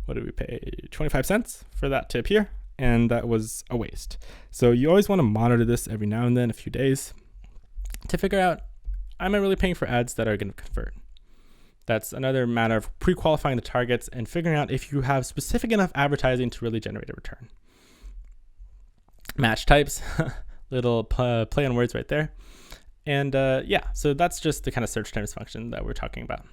what did we pay? 25 cents for that to appear. And that was a waste. So you always want to monitor this every now and then, a few days, to figure out, am I really paying for ads that are going to convert? That's another matter of pre-qualifying the targets and figuring out if you have specific enough advertising to really generate a return. Match types, little play on words right there. And so that's just the kind of search terms function that we're talking about.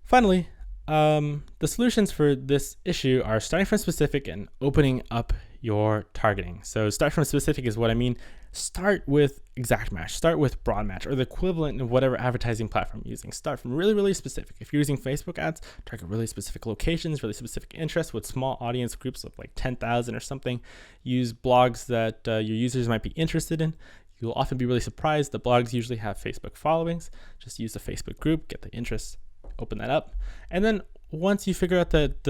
Finally, the solutions for this issue are starting from specific and opening up your targeting. So start from specific is what I mean. Start with exact match, start with broad match, or the equivalent of whatever advertising platform you're using. Start from really, really specific. If you're using Facebook ads, target really specific locations, really specific interests with small audience groups of like 10,000 or something. Use blogs that your users might be interested in. You'll often be really surprised. The blogs usually have Facebook followings. Just use the Facebook group, get the interest, open that up. And then once you figure out that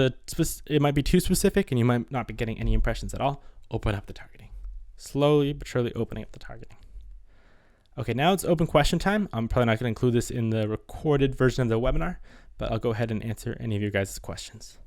it might be too specific and you might not be getting any impressions at all, open up the targeting. Slowly but surely opening up the targeting. Okay, now it's open question time. I'm probably not going to include this in the recorded version of the webinar, but I'll go ahead and answer any of your guys' questions.